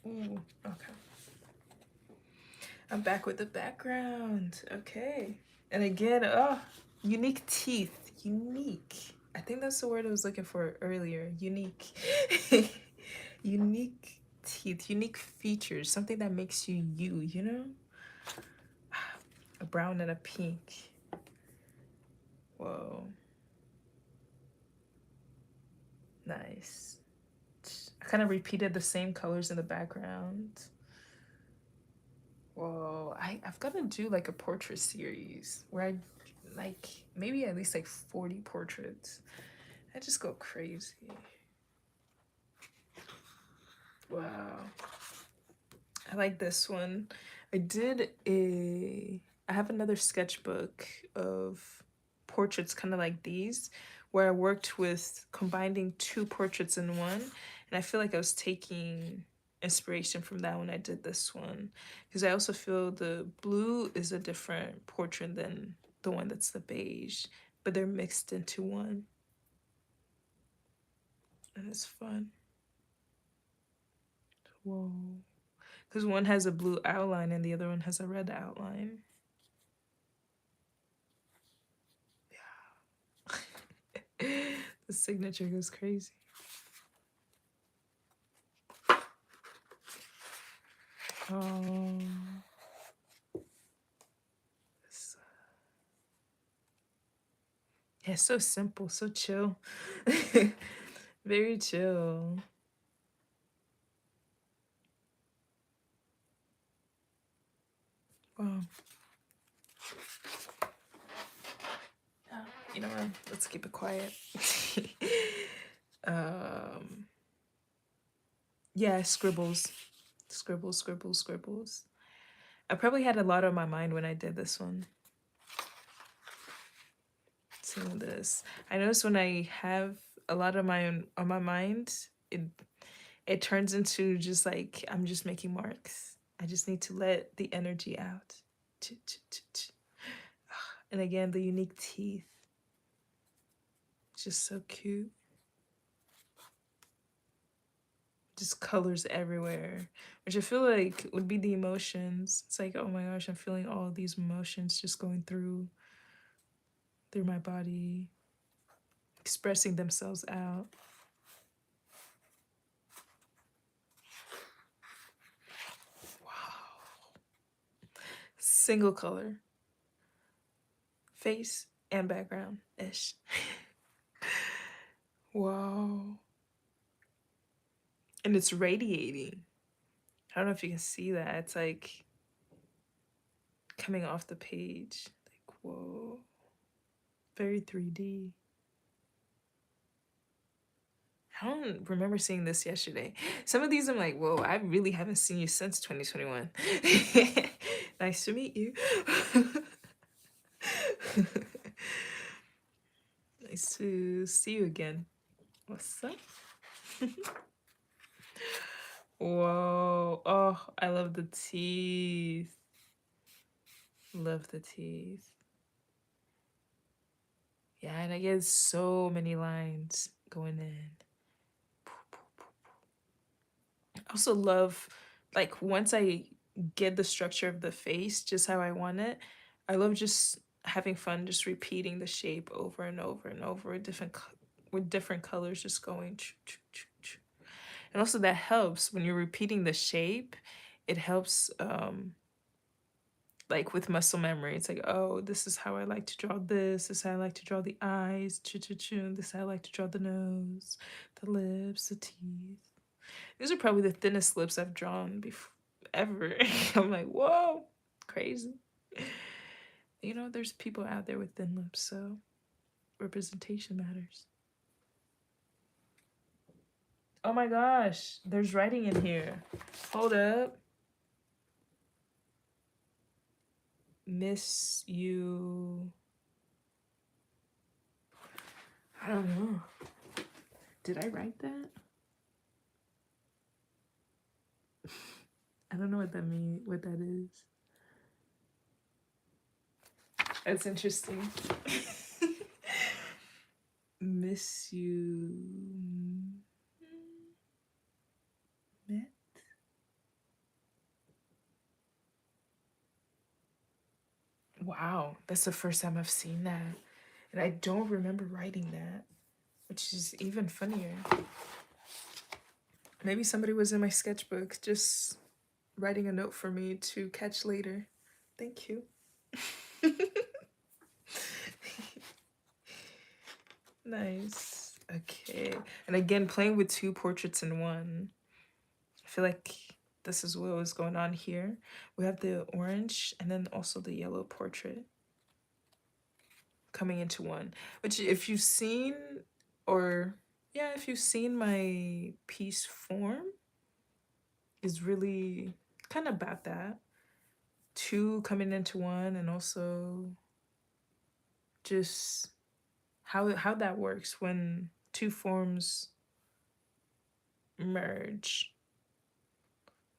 Ooh, okay. I'm back with the background. Okay. And again, oh, unique teeth. Unique. I think that's the word I was looking for earlier. Unique. Unique teeth, unique features, something that makes you you, you know? A brown and a pink. Whoa. Nice. I kind of repeated the same colors in the background. Whoa. I've got to do like a portrait series where I like maybe at least like 40 portraits. I just go crazy. Wow. I like this one. I have another sketchbook of portraits kind of like these, where I worked with combining two portraits in one. And I feel like I was taking inspiration from that when I did this one. Because I also feel the blue is a different portrait than the one that's the beige, but they're mixed into one. And it's fun. Whoa. Because one has a blue outline and the other one has a red outline. The signature goes crazy. Yeah, so simple, so chill. Very chill. Wow. You know what? Let's keep it quiet. Yeah, scribbles. Scribbles, scribbles, scribbles. I probably had a lot on my mind when I did this one. Seeing this. I notice when I have a lot on my mind, it turns into just like I'm just making marks. I just need to let the energy out. And again, the unique teeth. Just so cute. Just colors everywhere, which I feel like would be the emotions. It's like, oh my gosh, I'm feeling all these emotions just going through my body, expressing themselves out. Wow. Single color. Face and background-ish. Wow. And it's radiating. I don't know if you can see that. It's like coming off the page. Like, whoa. Very 3D. I don't remember seeing this yesterday. Some of these I'm like, whoa, I really haven't seen you since 2021. Nice to meet you. Nice to see you again. What's up? Whoa. Oh, I love the teeth. Love the teeth. Yeah, and I get so many lines. going in. I also love, like, once I get the structure of the face just how I want it, I love just having fun, just repeating the shape over and over and over with with different colors, just going. And also that helps when you're repeating the shape. It helps, like with muscle memory. It's like, oh, this is how I like to draw this. This is how I like to draw the eyes. This is how I like to draw the nose, the lips, the teeth. These are probably the thinnest lips I've drawn before ever. I'm like, whoa, crazy. You know, there's people out there with thin lips, so representation matters. Oh my gosh, there's writing in here. Hold up. Miss you. I don't know. Did I write that? I don't know what that means, what that is. That's interesting. Miss you. Met? Wow, that's the first time I've seen that. And I don't remember writing that, which is even funnier. Maybe somebody was in my sketchbook just writing a note for me to catch later. Thank you. Nice. Okay. And again, playing with two portraits in one. I feel like this is what was going on here. We have the orange and then also the yellow portrait coming into one. Which, if you've seen, or yeah, if you've seen my piece form, is really kind of about that. Two coming into one, and also just how that works when two forms merge.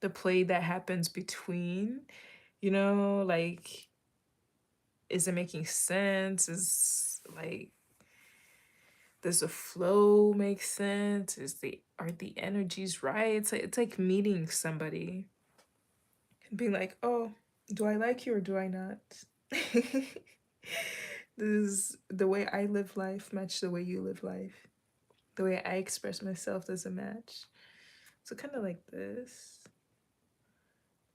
The play that happens between, you know, like, is it making sense? Is like, does the flow make sense? Are the energies right? It's like meeting somebody and being like, oh, do I like you or do I not? Does the way I live life match the way you live life? The way I express myself doesn't match. So kind of like this.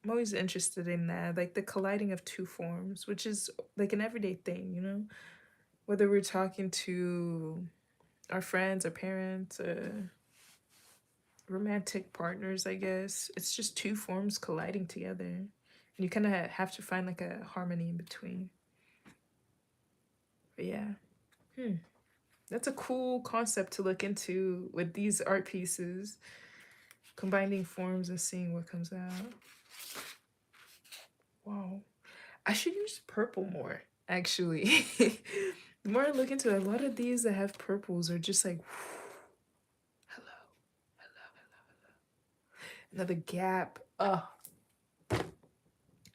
I'm always interested in that, like the colliding of two forms, which is like an everyday thing, you know? Whether we're talking to our friends, our parents, romantic partners, I guess. It's just two forms colliding together. And you kind of have to find like a harmony in between. But yeah. That's a cool concept to look into with these art pieces, combining forms and seeing what comes out. Wow. I should use purple more, actually. The more I look into it, a lot of these that have purples are just like, hello, hello, hello. Another gap. Oh,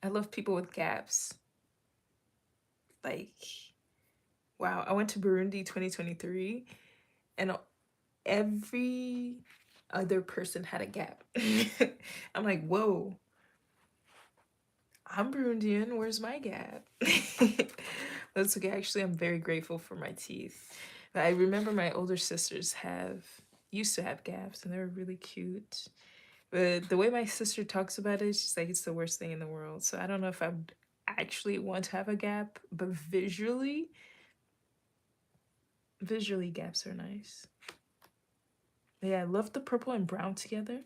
I love people with gaps. Like, wow, I went to Burundi 2023 and every other person had a gap. I'm like, whoa, I'm Burundian. Where's my gap? That's okay. Actually, I'm very grateful for my teeth. I remember my older sisters used to have gaps, and they were really cute. But the way my sister talks about it, she's like, it's the worst thing in the world. So I don't know if I actually want to have a gap, but visually gaps are nice. Yeah, I love the purple and brown together.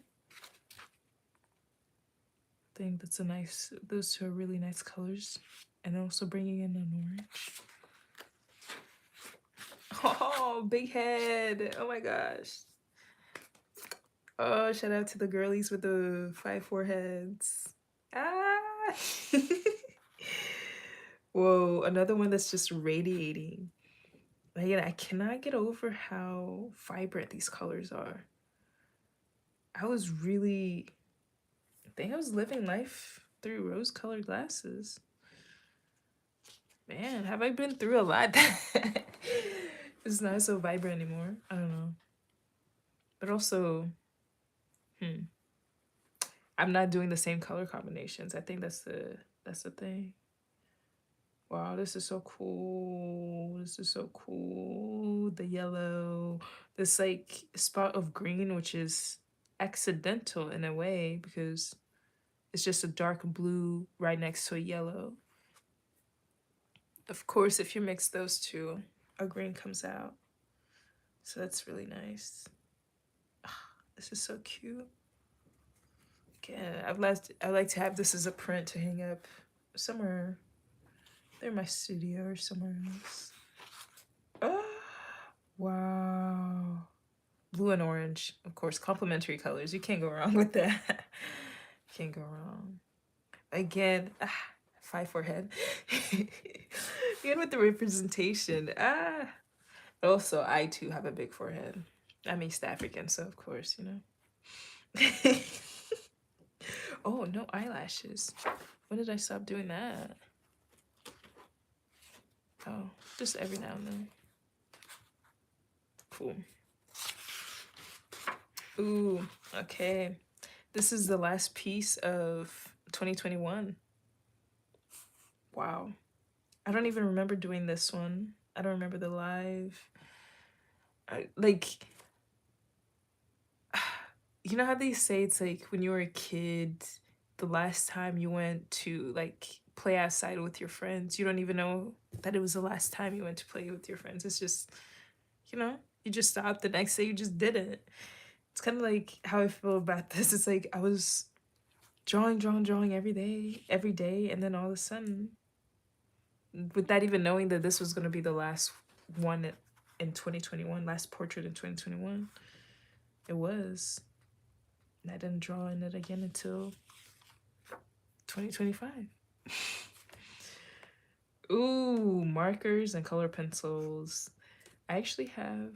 I think those two are really nice colors. And also bringing in an orange. Oh, big head. Oh my gosh. Oh, shout out to the girlies with the 5 foreheads. Ah. Whoa, another one that's just radiating. Again, I cannot get over how vibrant these colors are. I think I was living life through rose-colored glasses. Man, have I been through a lot? It's not so vibrant anymore. I don't know. But also, hmm, I'm not doing the same color combinations. I think that's the thing. Wow, this is so cool. This is so cool. The yellow, this like spot of green, which is accidental in a way because it's just a dark blue right next to a yellow. Of course, if you mix those two, a green comes out. So that's really nice. This is so cute. Again, I like to have this as a print to hang up somewhere. They're in my studio or somewhere else. Oh, wow. Blue and orange, of course, complementary colors. You can't go wrong with that. Can't go wrong. Again, 5 forehead. Again with the representation. Also, I too have a big forehead. I'm East African, so of course, you know. Oh, no eyelashes. When did I stop doing that? Oh, just every now and then. Cool. Ooh, okay. This is the last piece of 2021. Wow. I don't even remember doing this one. I don't remember the live. Like, you know how they say it's like when you were a kid, the last time you went to like play outside with your friends, you don't even know that it was the last time you went to play with your friends. It's just, you know, you just stopped. The next day you just did it. It's kind of like how I feel about this. It's like I was drawing every day, and then all of a sudden, without even knowing that this was going to be the last one in 2021, last portrait in 2021, it was. And I didn't draw in it again until 2025. Ooh, markers and color pencils. I actually have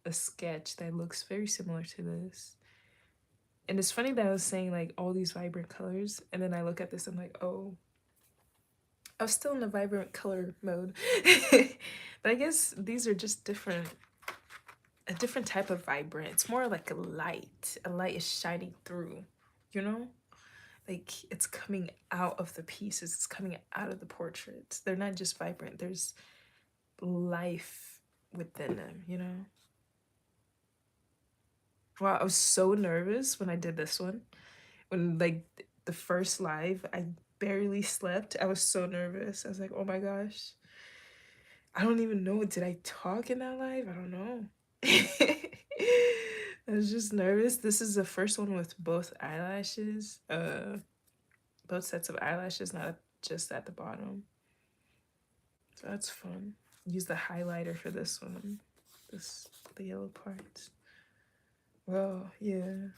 a sketch that looks very similar to this. And it's funny that I was saying like all these vibrant colors, and then I look at this, I'm like, oh, I was still in the vibrant color mode. But I guess these are just a different type of vibrant. It's more like a light. A light is shining through, you know? Like it's coming out of the pieces, it's coming out of the portraits. They're not just vibrant, there's life within them, you know? Wow, I was so nervous when I did this one. When like the first live, I barely slept. I was so nervous. I was like, oh my gosh. I don't even know. Did I talk in that live? I don't know. I was just nervous. This is the first one with both eyelashes. Both sets of eyelashes, not just at the bottom. So that's fun. Use the highlighter for this one. The yellow parts. Well, yeah.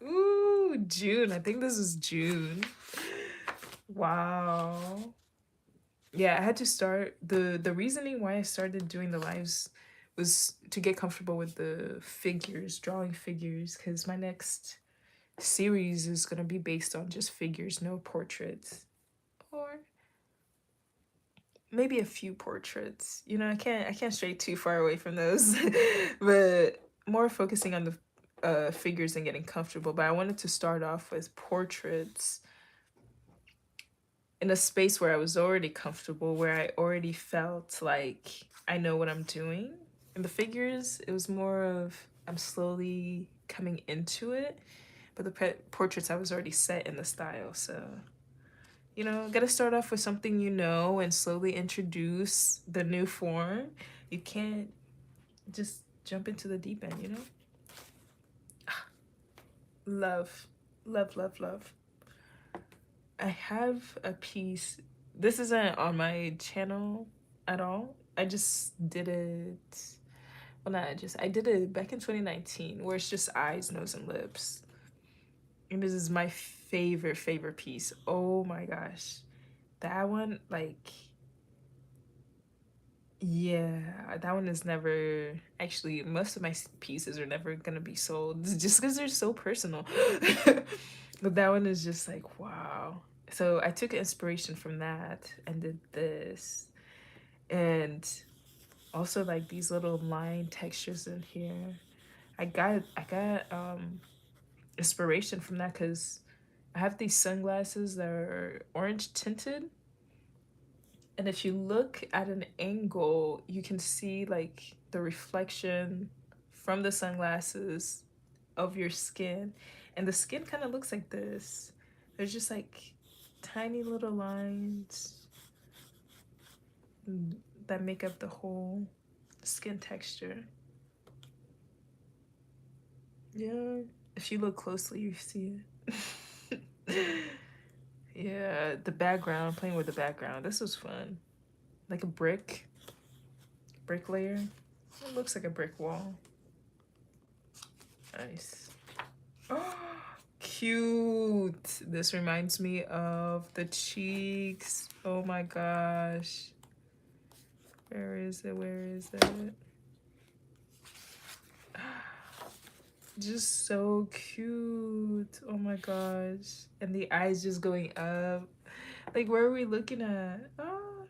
Ooh, June. I think this is June. Wow. Yeah, I had to start the reasoning why I started doing the lives was to get comfortable with the figures, drawing figures, because my next series is gonna be based on just figures, no portraits. Or maybe a few portraits. You know, I can't stray too far away from those. But more focusing on the figures and getting comfortable. But I wanted to start off with portraits in a space where I was already comfortable, where I already felt like I know what I'm doing. And the figures, it was more of I'm slowly coming into it. But the portraits, I was already set in the style. So, you know, gotta start off with something you know and slowly introduce the new form. You can't just jump into the deep end, you know? Love, love, love, love. I have a piece. This isn't on my channel at all. I just did it. Well, not just. I did it back in 2019, where it's just eyes, nose, and lips. And this is my favorite piece. Oh my gosh, that one, like, yeah, that one is never. Actually, most of my pieces are never gonna be sold just because they're so personal. But that one is just like, wow. So I took inspiration from that and did this. And Also like these little line textures in here. I got inspiration from that because I have these sunglasses that are orange tinted, and if you look at an angle, you can see like the reflection from the sunglasses of your skin, and the skin kind of looks like this. There's just like tiny little lines that make up the whole skin texture. Yeah, if you look closely, you see it. Yeah, the background, playing with the background. This was fun. Like a brick layer. It looks like a brick wall. Nice. Oh, cute. This reminds me of the cheeks. Oh my gosh. Where is it? Where is it? Just so cute. Oh my gosh. And the eyes just going up. Like, where are we looking at? Oh.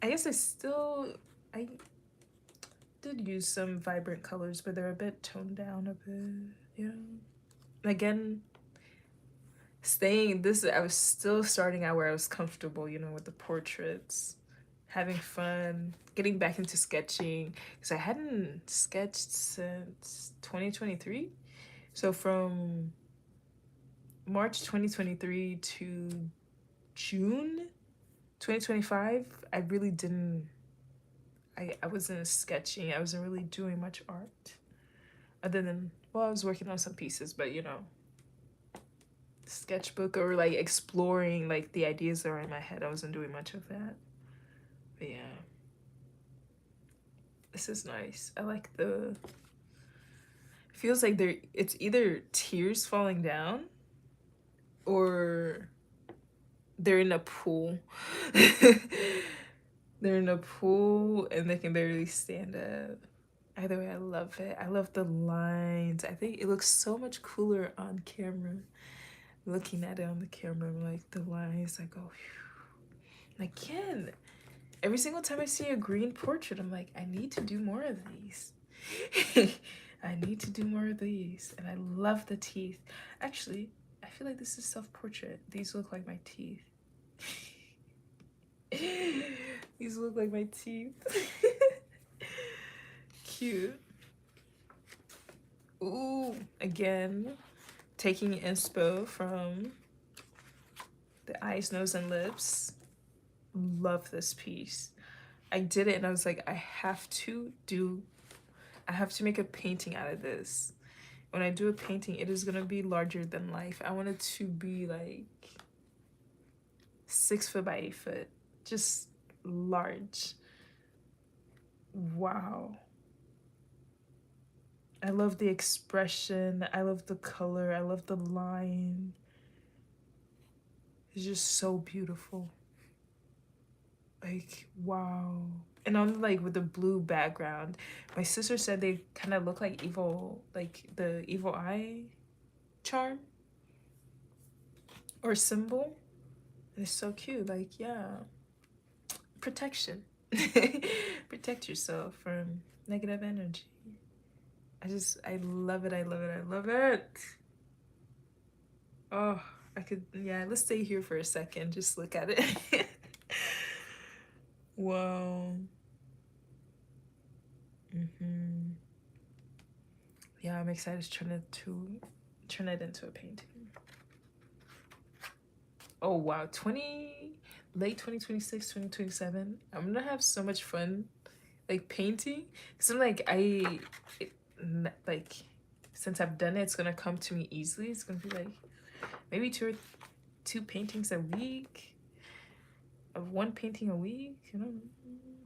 I guess I did use some vibrant colors, but they're a bit toned down a bit. Yeah. Again, I was still starting out where I was comfortable, with the portraits, having fun, getting back into sketching, because I hadn't sketched since 2023. So from March 2023 to June 2025, I really didn't, I wasn't sketching. I wasn't really doing much art other than, well, I was working on some pieces, but sketchbook or like exploring like the ideas that are in my head. I wasn't doing much of that. But yeah, this is nice. I like the, feels like it's either tears falling down or they're in a pool. They're in a pool and they can barely stand up. Either way, I love it. I love the lines. I think it looks so much cooler on camera. Looking at it on the camera, I'm like, the lines, I go, phew. And again, every single time I see a green portrait, I'm like, I need to do more of these. I need to do more of these. And I love the teeth. Actually, I feel like this is self-portrait. These look like my teeth. These look like my teeth. Cute. Ooh, again, taking inspo from the eyes, nose, and lips. Love this piece. I did it and I was like, I have to make a painting out of this. When I do a painting, it is gonna be larger than life. I want it to be like 6 foot by 8 foot. Just large. Wow. I love the expression. I love the color. I love the line. It's just so beautiful. Like, wow. And on like with the blue background, my sister said they kind of look like evil, like the evil eye charm or symbol. It's so cute. Like, yeah, protection. Protect yourself from negative energy. I love it. I love it. I love it. Oh, yeah, let's stay here for a second. Just look at it. Wow. Yeah, I'm excited to turn it into a painting. Oh wow, late 2026, 2027. I'm gonna have so much fun like painting. Cause I'm like like since I've done it, it's gonna come to me easily. It's gonna be like maybe two paintings a week, of one painting a week,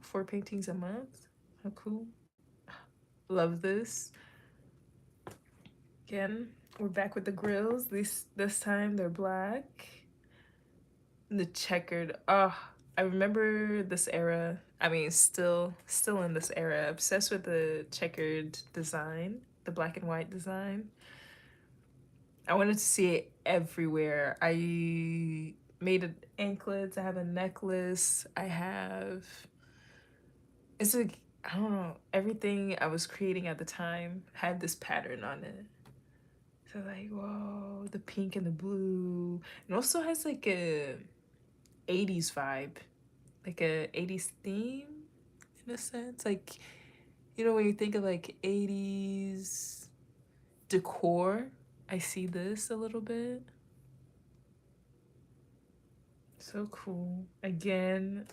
4 paintings a month. How cool. Love this. Again, we're back with the grills. This time they're black. And the checkered. Oh, I remember this era. I mean, still in this era. Obsessed with the checkered design, the black and white design. I wanted to see it everywhere. made anklets. I have a necklace. I have, it's like, I don't know, everything I was creating at the time had this pattern on it. So like, whoa, the pink and the blue. It also has like a 80s vibe, like a 80s theme in a sense. Like, you know, when you think of like 80s decor, I see this a little bit. So cool. Again,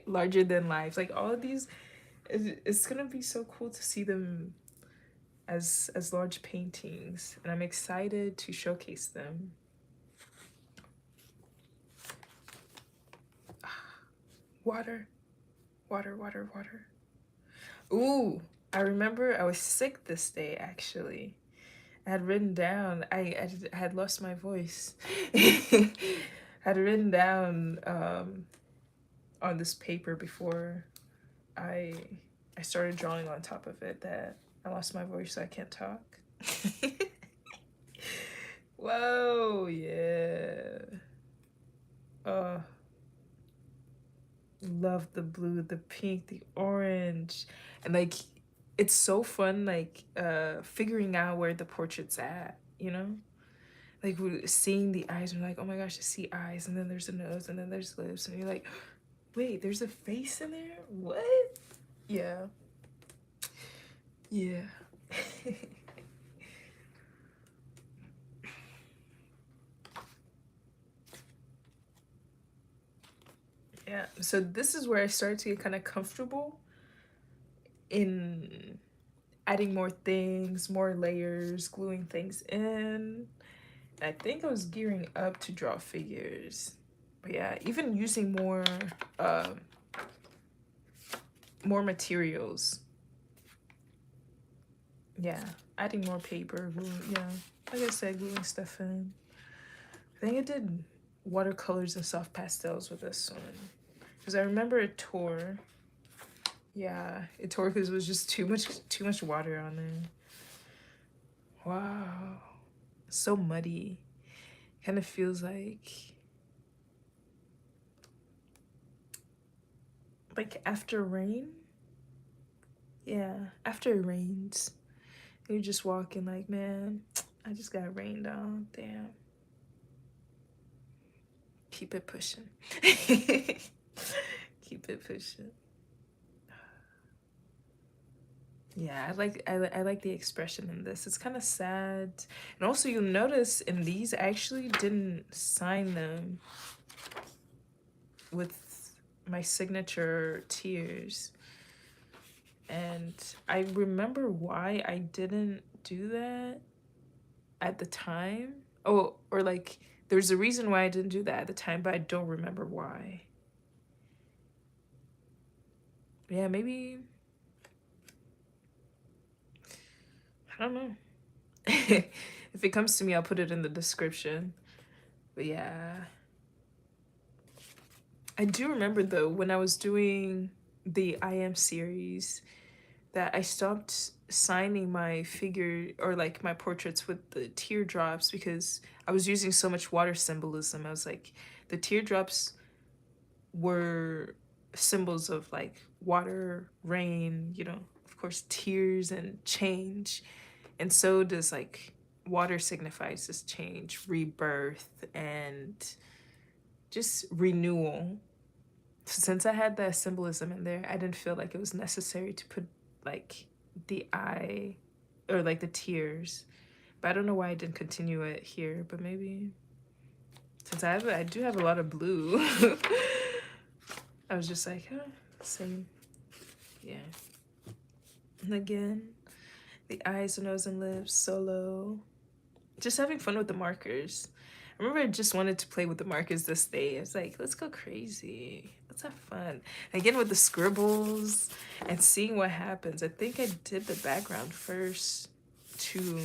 larger than life. Like all of these, it's gonna be so cool to see them as large paintings, and I'm excited to showcase them. Water, water, water, water. Ooh, I remember I was sick this day actually. I had written down, I had lost my voice. I had written down on this paper before I I started drawing on top of it that I lost my voice so I can't talk. Whoa, yeah. Love the blue, the pink, the orange. And like it's so fun like figuring out where the portrait's at, you know? Like seeing the eyes and like, oh my gosh, I see eyes, and then there's a nose, and then there's lips, and you're like, wait, there's a face in there? What? Yeah. Yeah. Yeah. So this is where I started to get kind of comfortable in adding more things, more layers, gluing things in. I think I was gearing up to draw figures. But yeah, even using uh more materials. Yeah, adding more paper, yeah. Like I said, gluing stuff in. I think I did watercolors and soft pastels with this one. Because I remember it tore. Yeah, it tore because it was just too much water on there. Wow. So muddy. Kind of feels like after rain. Yeah, after it rains, you're just walking like, man, I just got rained on. Damn. Keep it pushing. Keep it pushing. Yeah, I like the expression in this. It's kind of sad. And also you'll notice in these I actually didn't sign them with my signature tears. And I remember why I didn't do that at the time. Oh, or like there's a reason why I didn't do that at the time, but I don't remember why. Yeah, maybe I don't know. If it comes to me, I'll put it in the description. But yeah. I do remember though when I was doing the I Am series that I stopped signing my figure or like my portraits with the teardrops because I was using so much water symbolism. I was like, the teardrops were symbols of like water, rain, you know, of course, tears and change. And so does like water signifies this change, rebirth, and just renewal. So since I had that symbolism in there, I didn't feel like it was necessary to put like the eye or like the tears. But I don't know why I didn't continue it here, but maybe since I do have a lot of blue, I was just like, huh, same. Yeah. And again, the eyes, the nose, and lips, solo. Just having fun with the markers. I remember I just wanted to play with the markers this day. I was like, let's go crazy. Let's have fun. Again, with the scribbles and seeing what happens. I think I did the background first too.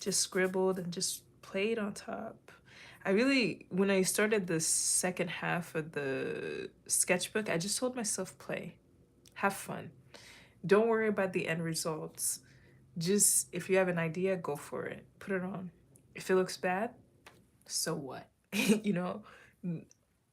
Just scribbled and just played on top. I really, when I started the second half of the sketchbook, I just told myself, play. Have fun. Don't worry about the end results. Just, if you have an idea, go for it. Put it on. If it looks bad, so what? you know.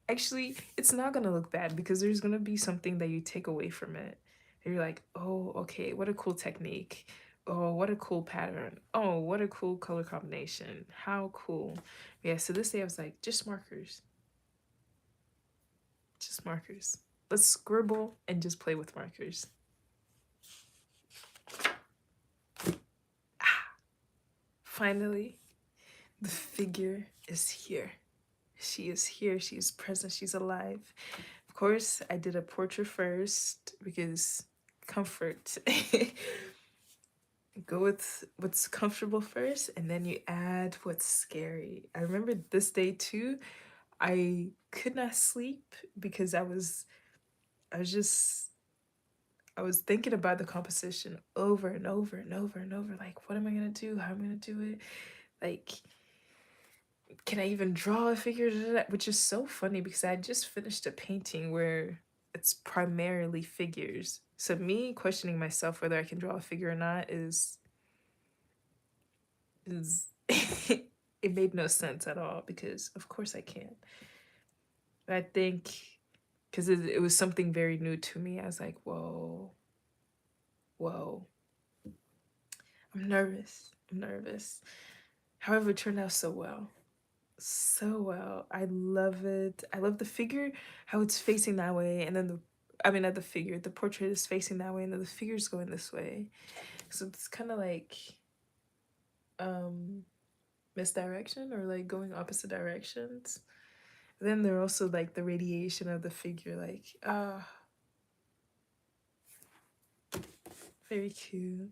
Actually, it's not gonna look bad because there's gonna be something that you take away from it. And you're like, oh, okay, what a cool technique. Oh, what a cool pattern. Oh, what a cool color combination. How cool. Yeah, so this day I was like, just markers. Just markers. Let's scribble and just play with markers. Finally, the figure is here. She is here. She is present. She's alive. Of course, I did a portrait first because comfort. Go with what's comfortable first, and then you add what's scary. I remember this day too. I could not sleep because I was thinking about the composition over and over and over and over. Like, what am I gonna do? How am I gonna do it? Like, can I even draw a figure? Which is so funny because I just finished a painting where it's primarily figures. So me questioning myself whether I can draw a figure or not is it made no sense at all because of course I can. But I think because it was something very new to me, I was like, whoa, whoa. I'm nervous. I'm nervous. However, it turned out so well. So well. I love it. I love the figure, how it's facing that way, and then I mean, not the figure, the portrait is facing that way, and then the figure's going this way. So it's kind of like um misdirection or like going opposite directions. Then there also like the radiation of the figure, like very cute.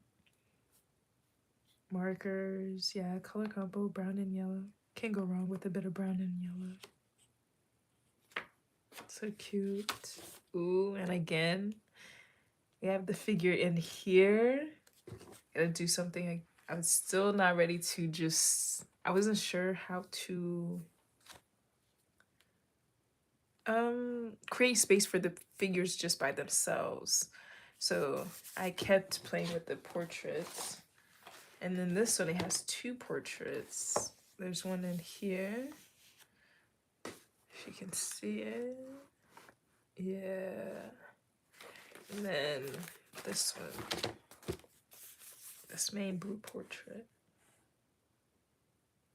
Markers, yeah, color combo, brown and yellow. Can't go wrong with a bit of brown and yellow. So cute. Ooh, and again, we have the figure in here. Gotta do something. I was still not ready to just, I wasn't sure how to create space for the figures just by themselves. So I kept playing with the portraits. And then this one, it has two portraits. There's one in here. If you can see it. Yeah. And then this one. This main blue portrait.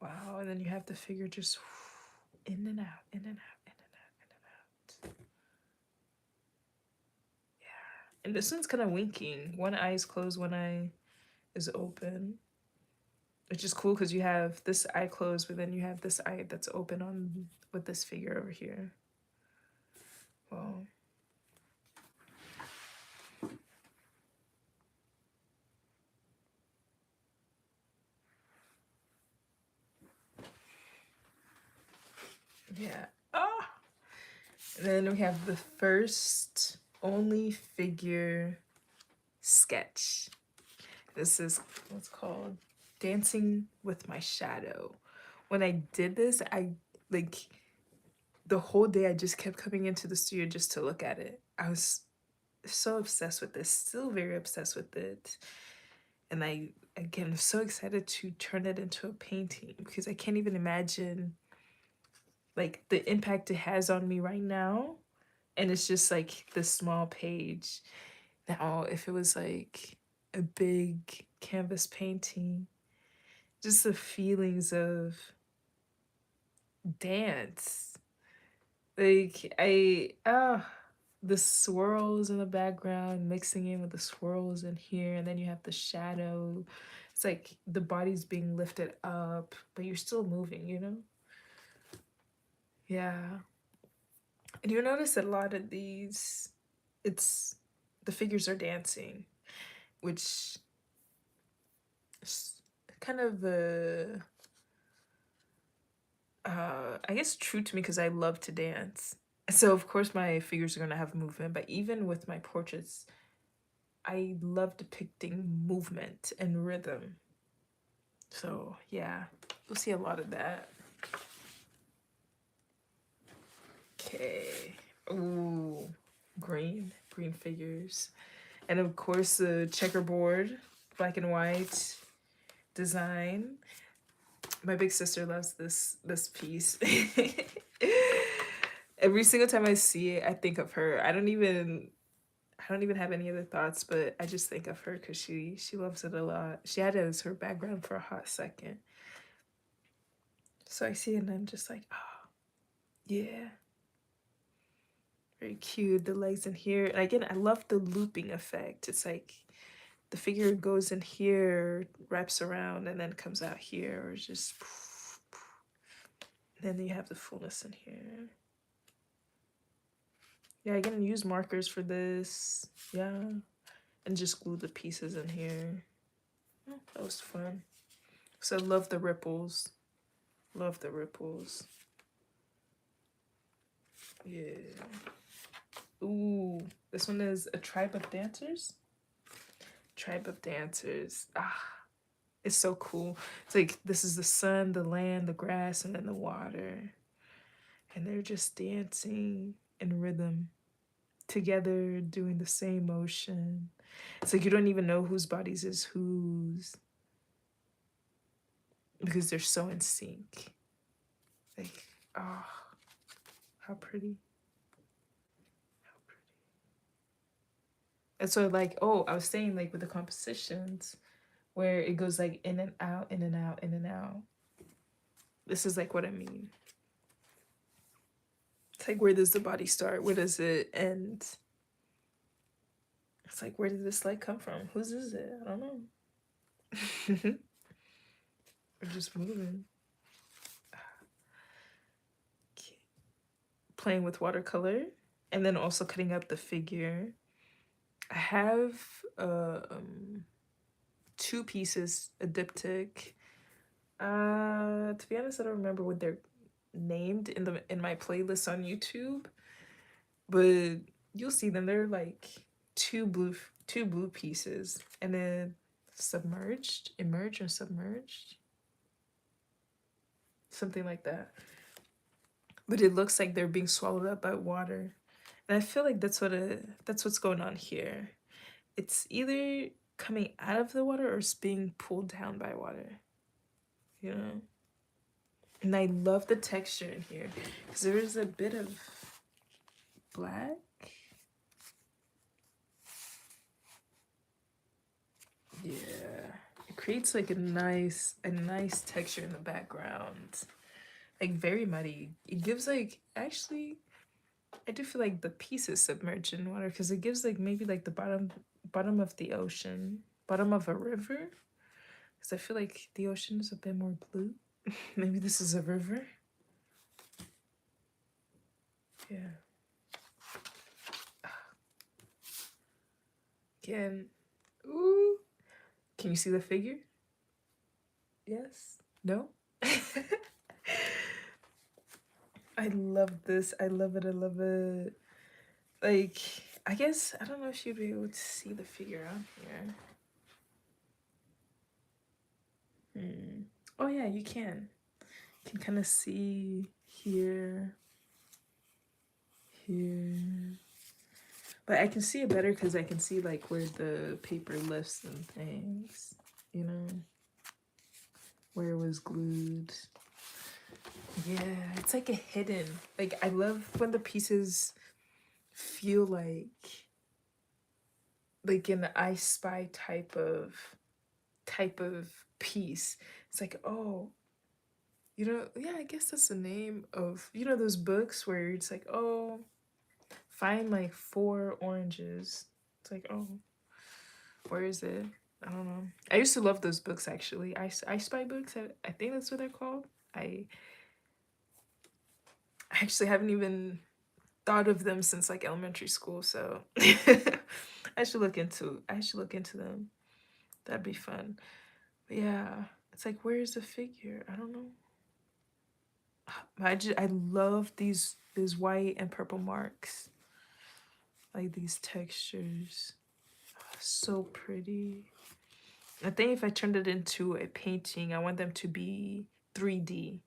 Wow. And then you have the figure just in and out, in and out, in and out, in and out. Yeah. And this one's kind of winking. One eye is closed, one eye is open. Which is cool because you have this eye closed, but then you have this eye that's open on with this figure over here. Well, yeah. Ah. And then we have the first only figure sketch. This is what's called Dancing with My Shadow. When I did this, I like the whole day I just kept coming into the studio just to look at it. I was so obsessed with this, still very obsessed with it. And I, again, I'm so excited to turn it into a painting because I can't even imagine like the impact it has on me right now. And it's just like this small page. Now, if it was like a big canvas painting, just the feelings of dance. Like the swirls in the background mixing in with the swirls in here, and then you have the shadow. It's like the body's being lifted up, but you're still moving, you know? Yeah. And you notice that a lot of these, it's the figures are dancing, which is kind of I guess true to me because I love to dance. So of course my figures are gonna have movement, but even with my portraits, I love depicting movement and rhythm. So yeah, you'll see a lot of that. Okay. Ooh, green figures. And of course the checkerboard, black and white design. My big sister loves this piece. Every single time I see it, I think of her. I don't even have any other thoughts, but I just think of her because she loves it a lot. She had it as her background for a hot second. So I see it and I'm just like, oh yeah, very cute. The legs in here. And again, I love the looping effect. It's like the figure goes in here, wraps around, and then comes out here, or just then you have the fullness in here. Yeah, I can use markers for this. Yeah. And just glue the pieces in here. Oh, that was fun. So love the ripples. Love the ripples. Yeah. Ooh, this one is a tribe of dancers. Tribe of dancers. Ah, it's so cool. It's like this is the sun, the land, the grass, and then the water. And they're just dancing in rhythm together, doing the same motion. It's like you don't even know whose bodies is whose because they're so in sync. Like, oh, how pretty. How pretty. And so like, oh, I was saying like with the compositions where it goes like in and out, in and out, in and out. This is like what I mean. It's like where does the body start? Where does it end? It's like where did this light come from? Whose is it? I don't know. We're just moving. Okay. Playing with watercolor and then also cutting up the figure. I have two pieces, a diptych. To be honest, I don't remember what they're named in my playlist on YouTube, but you'll see them. They're like two blue pieces, and then submerged, emerged, or submerged, something like that. But it looks like they're being swallowed up by water, and I feel like that's what's going on here. It's either coming out of the water or it's being pulled down by water. You know. And I love the texture in here because there is a bit of black. Yeah, it creates like a nice texture in the background, like very muddy. It gives like actually, I do feel like the piece is submerged in water because it gives like maybe like the bottom of the ocean, bottom of a river. Because I feel like the ocean is a bit more blue. Maybe this is a river. Yeah. Again, ooh. Can you see the figure? Yes? No? I love this. I love it. I love it. Like, I guess, I don't know if you'd be able to see the figure on here. Oh, yeah, you can. You can kind of see here, here. But I can see it better because I can see, like, where the paper lifts and things, you know? Where it was glued. Yeah, it's like a hidden. Like, I love when the pieces feel like an I Spy type of piece. It's like, oh, yeah, I guess that's the name of those books where it's like, oh, find like 4 oranges. It's like, oh, where is it? I don't know. I used to love those books actually. I Spy books. I think that's what they're called. I actually haven't even thought of them since like elementary school, so I should look into them. That'd be fun. But yeah, it's like where's the figure? I don't know. I love these white and purple marks. Like these textures. So pretty. I think if I turned it into a painting, I want them to be 3D.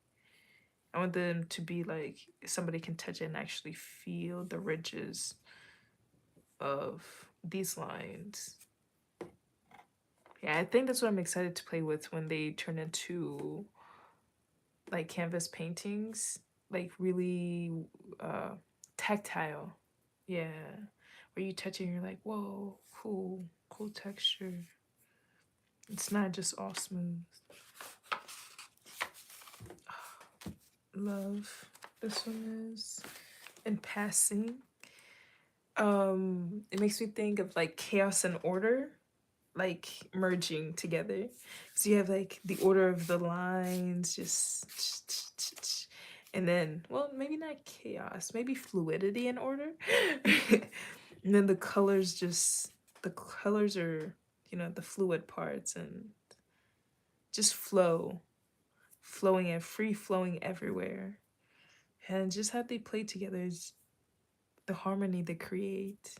I want them to be like somebody can touch it and actually feel the ridges of these lines. Yeah, I think that's what I'm excited to play with when they turn into like canvas paintings, like really uh tactile. Yeah. Where you touch it and you're like, whoa, cool texture. It's not just all smooth. Love this one is. In passing, it makes me think of like chaos and order, like merging together. So you have like the order of the lines, just and then, well, maybe not chaos, maybe fluidity and order. And then the colors are, the fluid parts and just flowing and free flowing everywhere. And just how they play together is the harmony they create.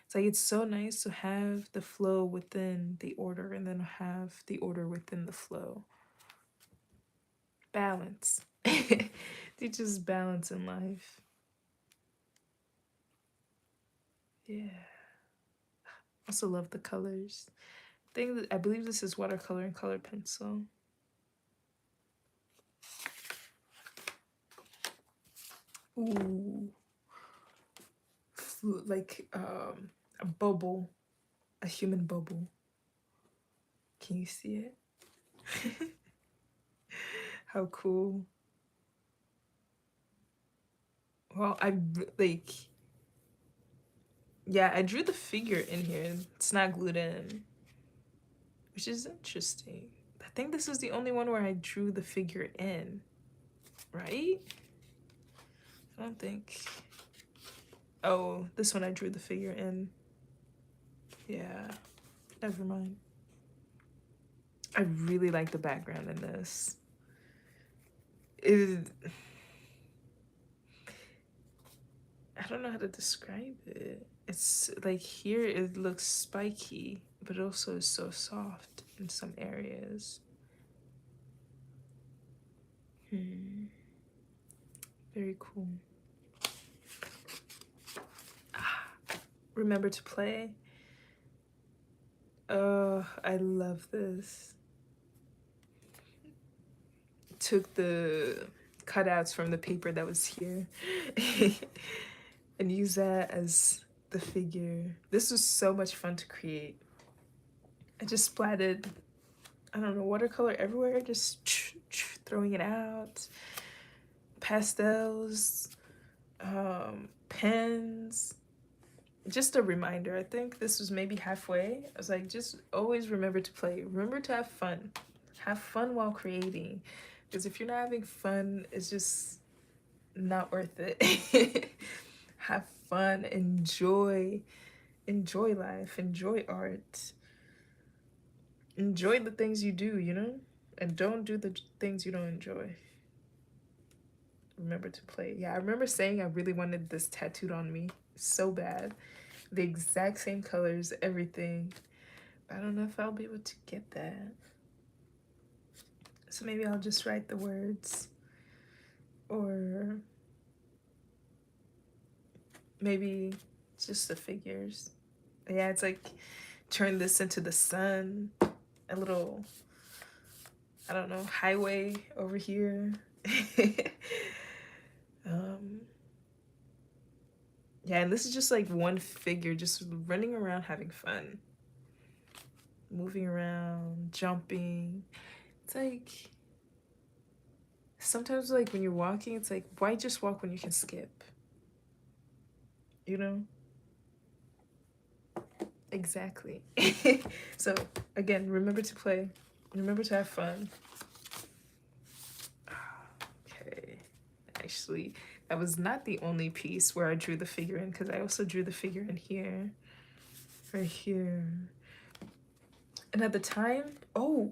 It's like it's so nice to have the flow within the order and then have the order within the flow. Balance. Teaches balance in life. Yeah. Also love the colors. I believe this is watercolor and colored pencil. Ooh. Like a bubble. A human bubble. Can you see it? How cool. Well, like, yeah, I drew the figure in here. It's not glued in, which is interesting. I think this is the only one where I drew the figure in, right? I don't think. Oh, this one I drew the figure in. Yeah, never mind. I really like the background in this. I don't know how to describe it. It's like here it looks spiky, but also is so soft in some areas. Very cool. Remember to play. Oh, I love this. Took the cutouts from the paper that was here and use that as the figure. This was so much fun to create. I just splatted, I don't know, watercolor everywhere, just throwing it out. Pastels, pens. Just a reminder. I think this was maybe halfway. I was like, just always remember to play. Remember to have fun. Have fun while creating. Because if you're not having fun, it's just not worth it. Have fun, enjoy life, enjoy art, enjoy the things you do, and don't do the things you don't enjoy. Remember to play. Yeah, I remember saying I really wanted this tattooed on me so bad, the exact same colors, everything. I don't know if I'll be able to get that, so maybe I'll just write the words, or maybe just the figures. Yeah, it's like turn this into the sun, a little, I don't know, highway over here. Yeah, and this is just like one figure just running around having fun, moving around, jumping. It's like sometimes, like when you're walking, it's like, why just walk when you can skip, you know? Exactly. So again, remember to play, remember to have fun. Okay, actually, that was not the only piece where I drew the figure in, because I also drew the figure in here, right here. And at the time, oh,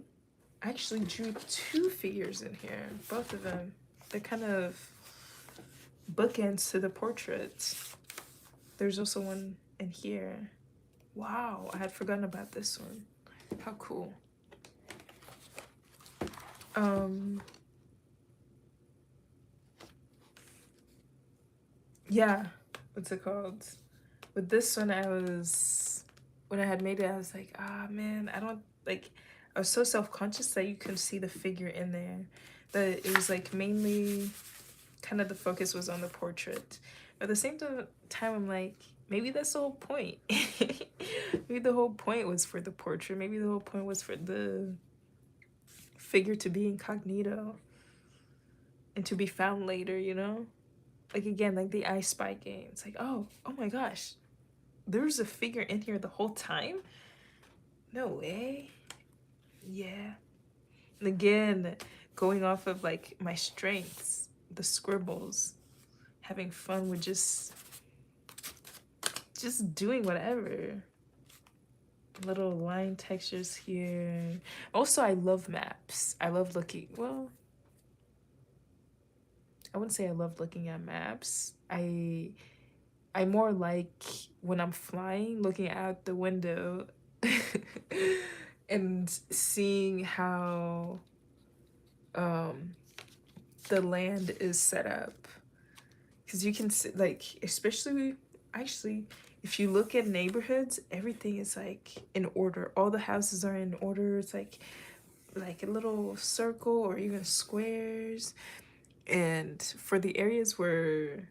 I actually drew two figures in here, both of them. They're kind of bookends to the portraits. There's also one in here. Wow, I had forgotten about this one. How cool. Yeah, what's it called? With this one, when I had made it, I was like, ah, man, I don't, like, I was so self-conscious that you couldn't see the figure in there. That it was like mainly kind of the focus was on the portrait. But at the same time, I'm like, maybe that's the whole point. Maybe the whole point was for the portrait. Maybe the whole point was for the figure to be incognito and to be found later, you know? Like again, like the I Spy game. It's like, oh my gosh, there's a figure in here the whole time? No way. Yeah. And again, going off of like my strengths, the scribbles, having fun with just doing whatever. Little line textures here. Also, I love maps. I love looking, well, I wouldn't say I love looking at maps. I more like when I'm flying, looking out the window and seeing how the land is set up. Because you can see, like, especially, actually, if you look at neighborhoods, everything is like in order. All the houses are in order. It's like a little circle or even squares. And for the areas where,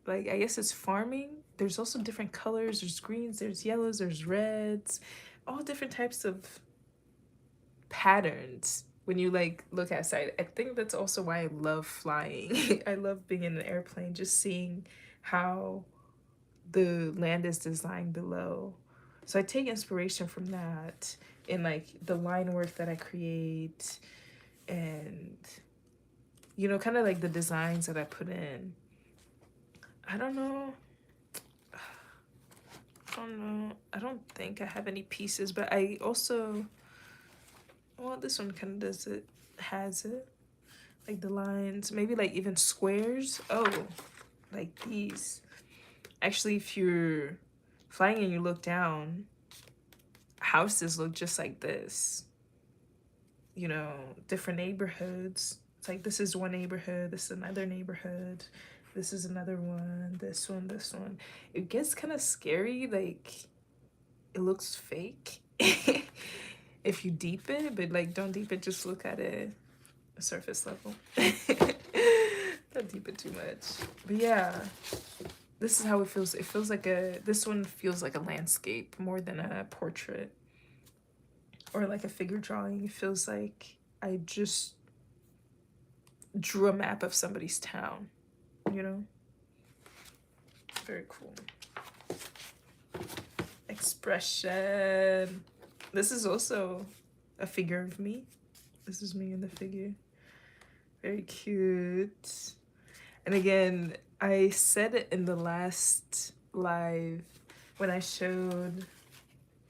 like, I guess it's farming, there's also different colors. There's greens, there's yellows, there's reds, all different types of patterns when you like look outside. I think that's also why I love flying. I love being in an airplane, just seeing how the land is designed below. So I take inspiration from that in like the line work that I create, and you know, kind of like the designs that I put in. I don't know. I don't think I have any pieces, but I also, well, this one kind of does it, has it. Like the lines, maybe like even squares. Oh, like these. Actually, if you're flying and you look down, houses look just like this. You know, different neighborhoods. It's like this is one neighborhood, this is another neighborhood, this is another one, this one, this one. It gets kind of scary, like it looks fake if you deep it, but like don't deep it, just look at it surface level. Don't deep it too much. But yeah, this is how it feels. It feels like this one feels like a landscape more than a portrait or like a figure drawing. It feels like I just drew a map of somebody's town, you know? Very cool. Expression. This is also a figure of me. This is me in the figure. Very cute. And again, I said it in the last live when I showed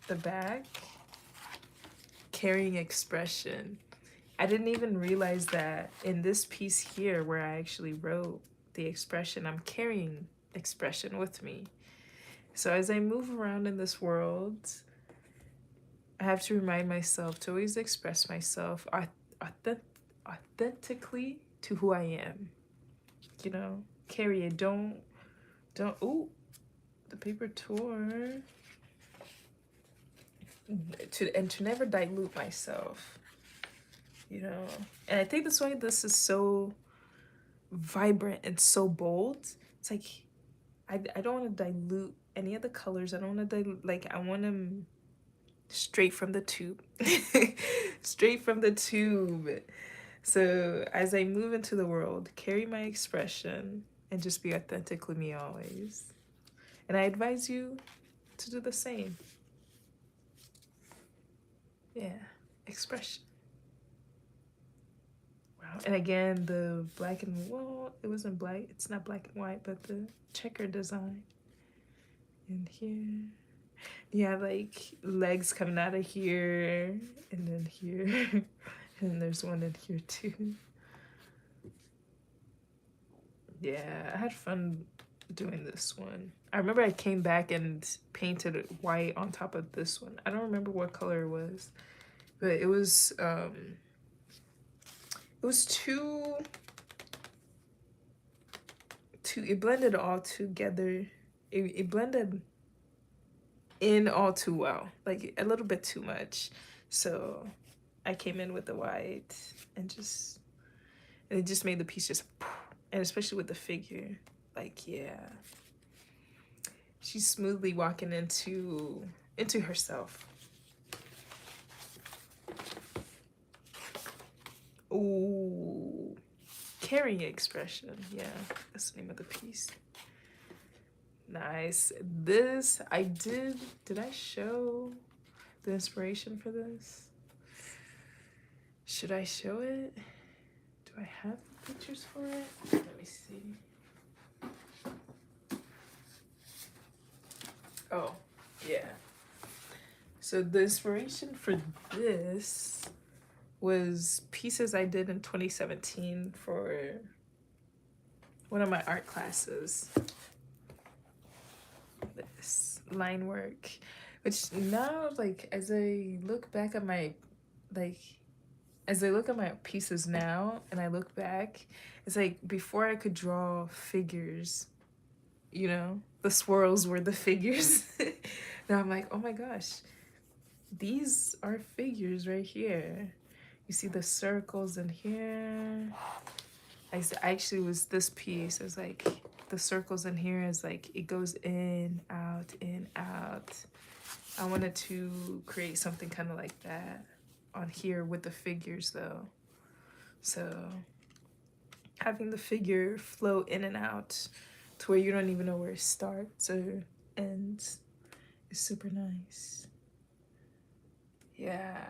the back, carrying expression. I didn't even realize that in this piece here where I actually wrote the expression, I'm carrying expression with me. So as I move around in this world, I have to remind myself to always express myself authentically to who I am. You know, carry it. Don't, ooh, the paper tore. To never dilute myself, you know. And I think that's why this is so vibrant and so bold. It's like, I don't want to dilute any of the colors. I don't want to dilute, like, I want them straight from the tube. Straight from the tube. So as I move into the world, carry my expression and just be authentically me always. And I advise you to do the same. Yeah, expression. Wow. And again, the black and, well, it wasn't black. It's not black and white, but the checker design in here. You have like legs coming out of here and then here. And then there's one in here too. Yeah, I had fun doing this one. I remember I came back and painted white on top of this one. I don't remember what color it was, but it was too, it blended all together. It blended in all too well, like a little bit too much. So I came in with the white and it just made the piece just, and especially with the figure, like, yeah, she's smoothly walking into herself. Ooh, carrying expression. Yeah, that's the name of the piece. Nice. This I did. Did I show the inspiration for this? Should I show it? Do I have pictures for it? Let me see. Oh, yeah. So the inspiration for this was pieces I did in 2017 for one of my art classes. This line work, which now, like, as I look back at my, like, as I look at my pieces now and I look back, it's like before I could draw figures, you know, the swirls were the figures. Now I'm like, oh my gosh, these are figures right here. You see the circles in here. I actually was this piece. It was like the circles in here is like it goes in, out, in, out. I wanted to create something kind of like that on here with the figures though. So having the figure flow in and out to where you don't even know where it starts or ends is super nice. Yeah.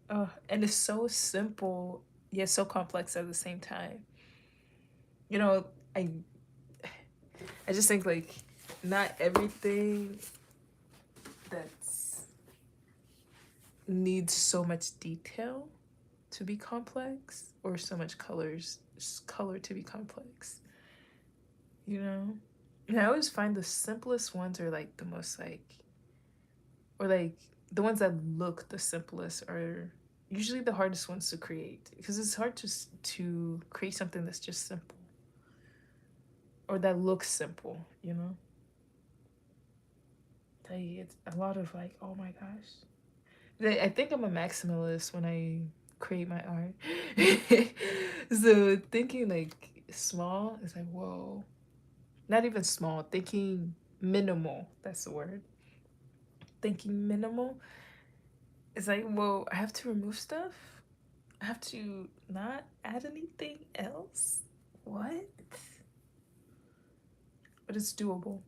Oh, and it's so simple yet so complex at the same time. You know, I just think like not everything that's needs so much detail to be complex or so much color to be complex. You know? And I always find the simplest ones are like the most like, or like the ones that look the simplest are usually the hardest ones to create because it's hard to create something that's just simple or that looks simple, you know? Like it's a lot of like, oh my gosh. I think I'm a maximalist when I create my art. So thinking like small is like, whoa. Not even small, thinking minimal, that's the word. Thinking minimal is like, whoa, I have to remove stuff? I have to not add anything else? What? But it's doable.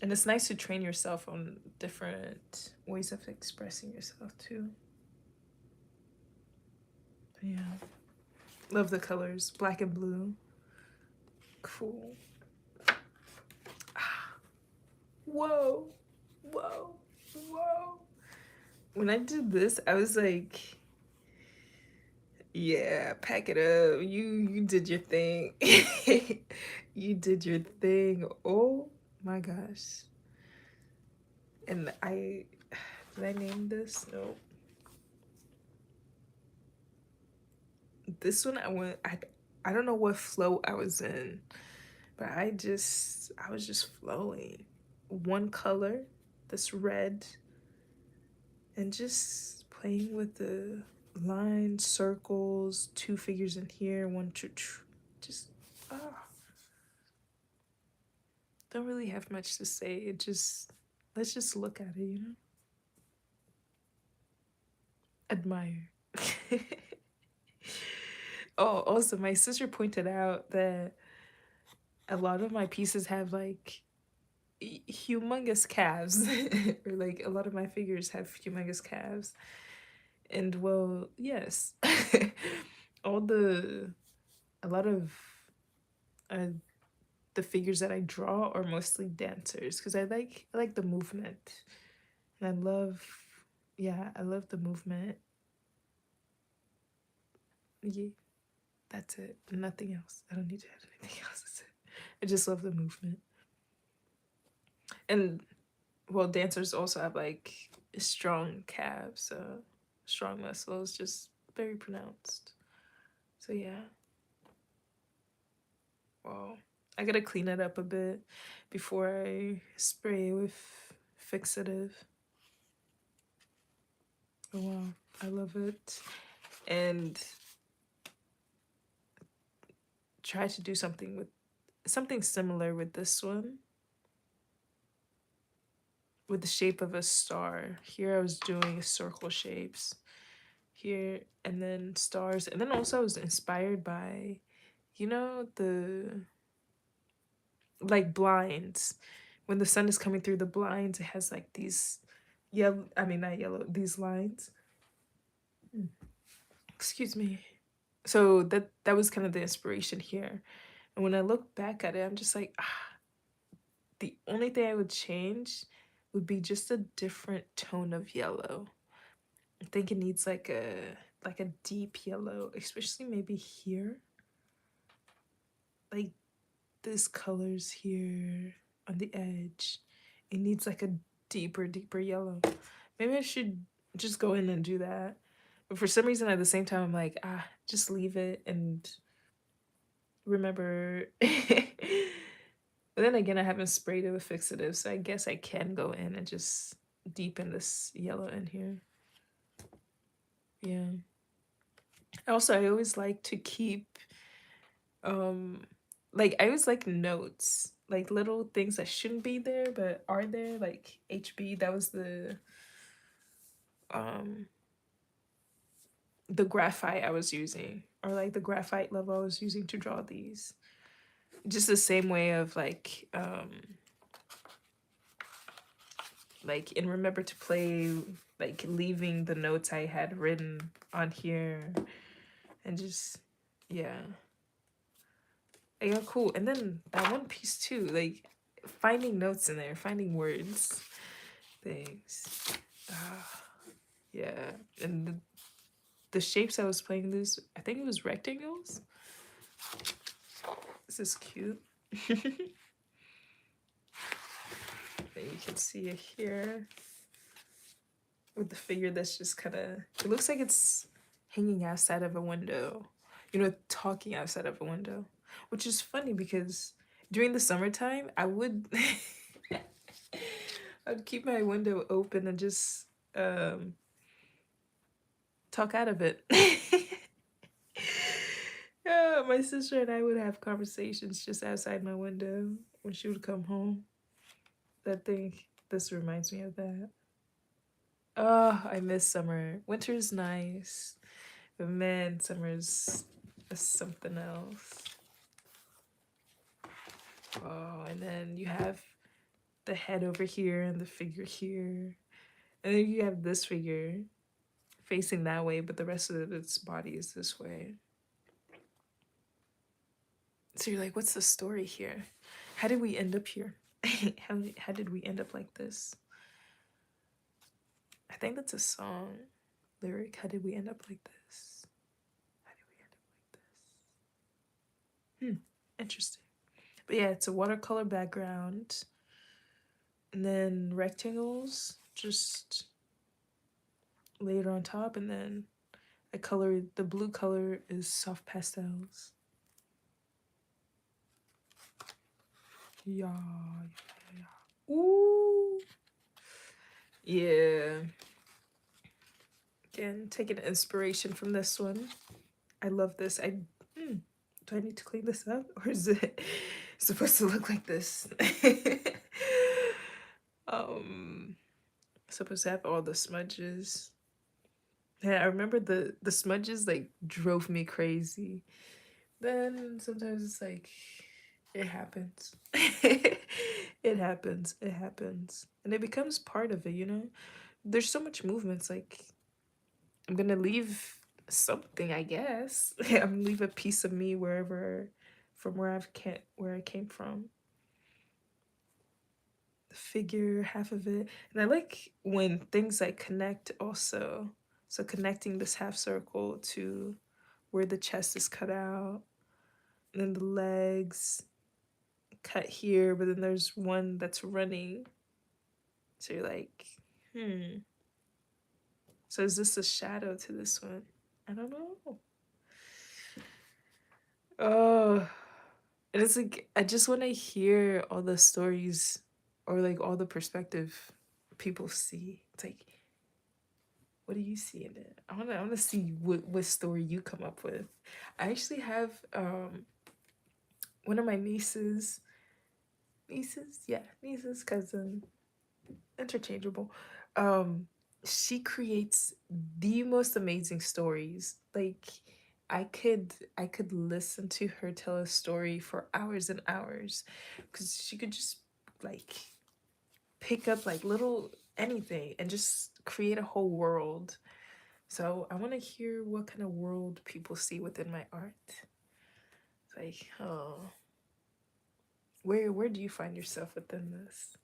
And it's nice to train yourself on different ways of expressing yourself too. But yeah. Love the colors, black and blue. Cool. Ah. Whoa. Whoa. Whoa. When I did this, I was like, yeah, pack it up. You did your thing. You did your thing. Oh my gosh. And did I name this? No. This one I don't know what flow I was in, but I was just flowing. One color, this red, and just playing with the lines, circles, two figures in here, one, just, don't really have much to say. Let's just look at it, you know? Admire. Oh, also, my sister pointed out that a lot of my pieces have like humongous calves, or like a lot of my figures have humongous calves. And well, yes, all a lot of uh, the figures that I draw are mostly dancers because I like the movement, and I love the movement. Yeah, that's it. Nothing else. I don't need to add anything else. That's it. I just love the movement. And well, dancers also have like strong calves, so strong muscles, just very pronounced. So yeah. Well, I gotta clean it up a bit before I spray with fixative. Oh wow. I love it. And try to do something similar with this one, with the shape of a star. Here I was doing circle shapes here, and then stars, and then also I was inspired by, the like blinds. When the sun is coming through the blinds, it has like these yellow, I mean not yellow, these lines. Mm. Excuse me. So that was kind of the inspiration here. And when I look back at it, I'm just like, the only thing I would change would be just a different tone of yellow. I think it needs like a deep yellow, especially maybe here. Like this colors here on the edge. It needs like a deeper yellow. Maybe I should just go in and do that. But for some reason at the same time I'm like, just leave it and remember. But then again, I haven't sprayed it with fixative, so I guess I can go in and just deepen this yellow in here. Yeah. Also, I always like to keep um like I always like notes, like little things that shouldn't be there but are there, like HB, that was um the graphite I was using, or like the graphite level I was using to draw these. Just the same way of like in Remember to Play, like leaving the notes I had written on here, and just, yeah. Yeah, cool. And then that one piece too, like finding notes in there, finding words, things. Yeah. And the shapes I was playing, this, I think it was rectangles. This is cute. You can see it here with the figure that's just kind of, it looks like it's hanging outside of a window, talking outside of a window, which is funny because during the summertime, I would I'd keep my window open and just talk out of it. Yeah, my sister and I would have conversations just outside my window when she would come home. I think this reminds me of that. Oh, I miss summer. Winter is nice, but man, summer's something else. Oh, and then you have the head over here and the figure here. And then you have this figure facing that way, but the rest of its body is this way. So you're like, what's the story here? How did we end up here? How did we end up like this? I think that's a song lyric. How did we end up like this? How did we end up like this? Interesting. But yeah, it's a watercolor background. And then rectangles just laid on top. And then I colored, the blue color is soft pastels. Yeah. Ooh. Yeah. Again, taking inspiration from this one. I love this. Do I need to clean this up, or is it supposed to look like this? um, Supposed to have all the smudges. Yeah, I remember the smudges like drove me crazy. Then sometimes it's like, it happens. It happens. It happens, and it becomes part of it. There's so much movements. Like, I'm gonna leave something, I guess. I'm gonna leave a piece of me wherever, from where I came from. The figure, half of it, and I like when things like connect also. So connecting this half circle to where the chest is cut out, and then the legs cut here, but then there's one that's running. So you're like, So is this a shadow to this one? I don't know. Oh, and it's like I just want to hear all the stories, or like all the perspective people see. It's like, What do you see in it? I wanna see what story you come up with. I actually have one of my nieces, cousin, interchangeable. Um, she creates the most amazing stories. Like I could listen to her tell a story for hours and hours, because she could just like pick up like little anything and just create a whole world. So I want to hear what kind of world people see within my art. Like, oh, where do you find yourself within this?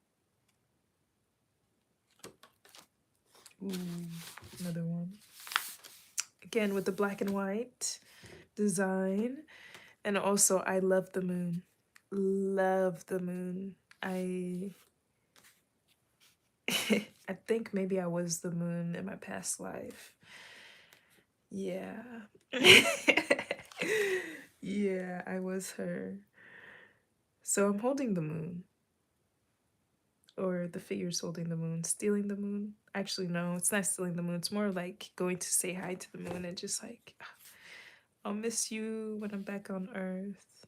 Ooh, another one. Again with the black and white design. And also I love the moon. Love the moon. I I think maybe I was the moon in my past life. Yeah. Yeah, I was her. So I'm holding the moon, or the figure's holding the moon, stealing the moon. Actually, no, it's not stealing the moon. It's more like going to say hi to the moon and just like, I'll miss you when I'm back on Earth.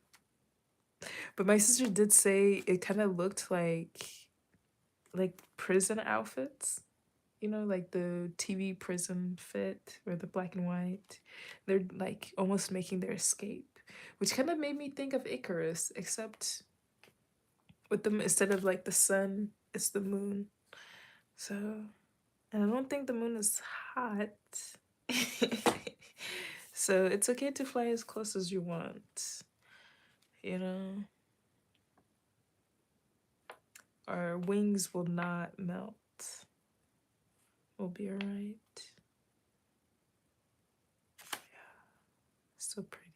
But my sister did say it kind of looked like prison outfits. You know, like the TV prison fit or the black and white. They're like almost making their escape, which kind of made me think of Icarus, except with them, instead of like the sun, it's the moon. So, and I don't think the moon is hot. So it's okay to fly as close as you want, you know? Our wings will not melt. We'll be alright. So pretty.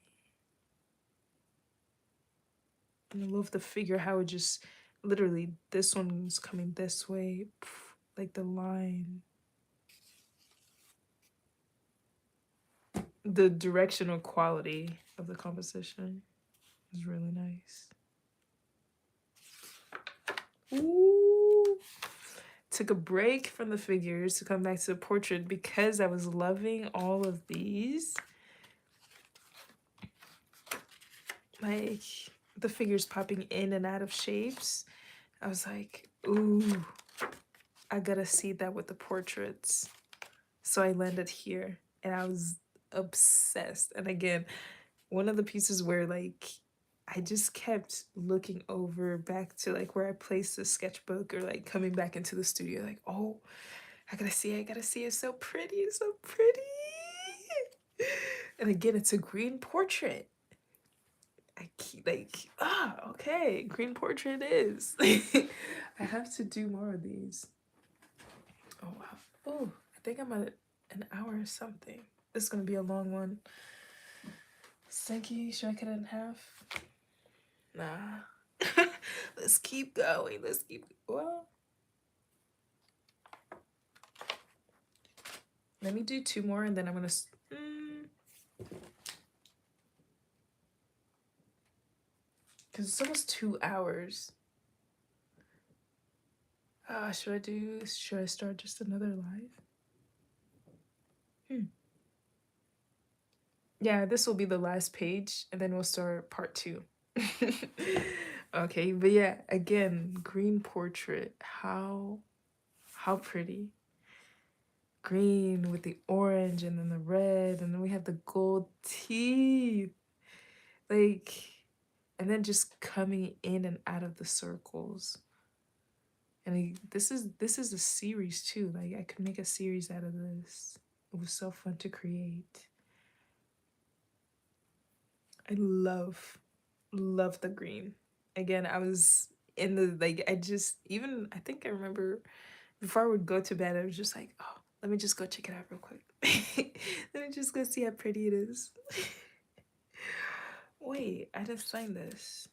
And I love the figure, how it just literally, this one's coming this way, like the line. The directional quality of the composition is really nice. Ooh. Took a break from the figures to come back to the portrait because I was loving all of these. Like the figures popping in and out of shapes. I was like, ooh, I gotta see that with the portraits. So I landed here and I was obsessed. And again, one of the pieces where like I just kept looking over back to like where I placed the sketchbook, or like coming back into the studio, like, oh, I gotta see it, I gotta see it. It's so pretty, it's so pretty. And again, it's a green portrait. I keep like, okay, green portrait is. I have to do more of these. Oh wow. Oh, I think I'm at an hour or something. This is gonna be a long one. Senki, should I cut it in half? Nah. Let's keep going. Let's keep, well. Let me do two more and then I'm gonna, because it's almost 2 hours. Should I start just another live? Yeah, this will be the last page and then we'll start part 2. Okay, but yeah, again, green portrait. How pretty. Green with the orange and then the red, and then we have the gold teeth. Like, and then just coming in and out of the circles. And this is a series too. Like I could make a series out of this. It was so fun to create. I love the green. Again, I was in the like I think I remember before I would go to bed, I was just like, oh, let me just go check it out real quick. Let me just go see how pretty it is. Wait, I didn't sign this.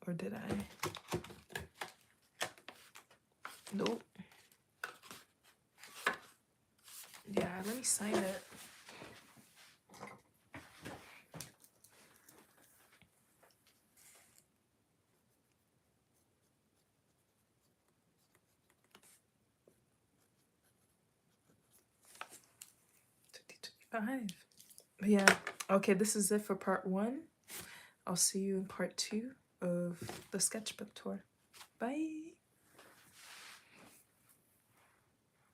Or did I? Nope. Yeah, let me sign it. 5. But yeah, okay, this is it for part 1. I'll see you in part 2 of the sketchbook tour. Bye.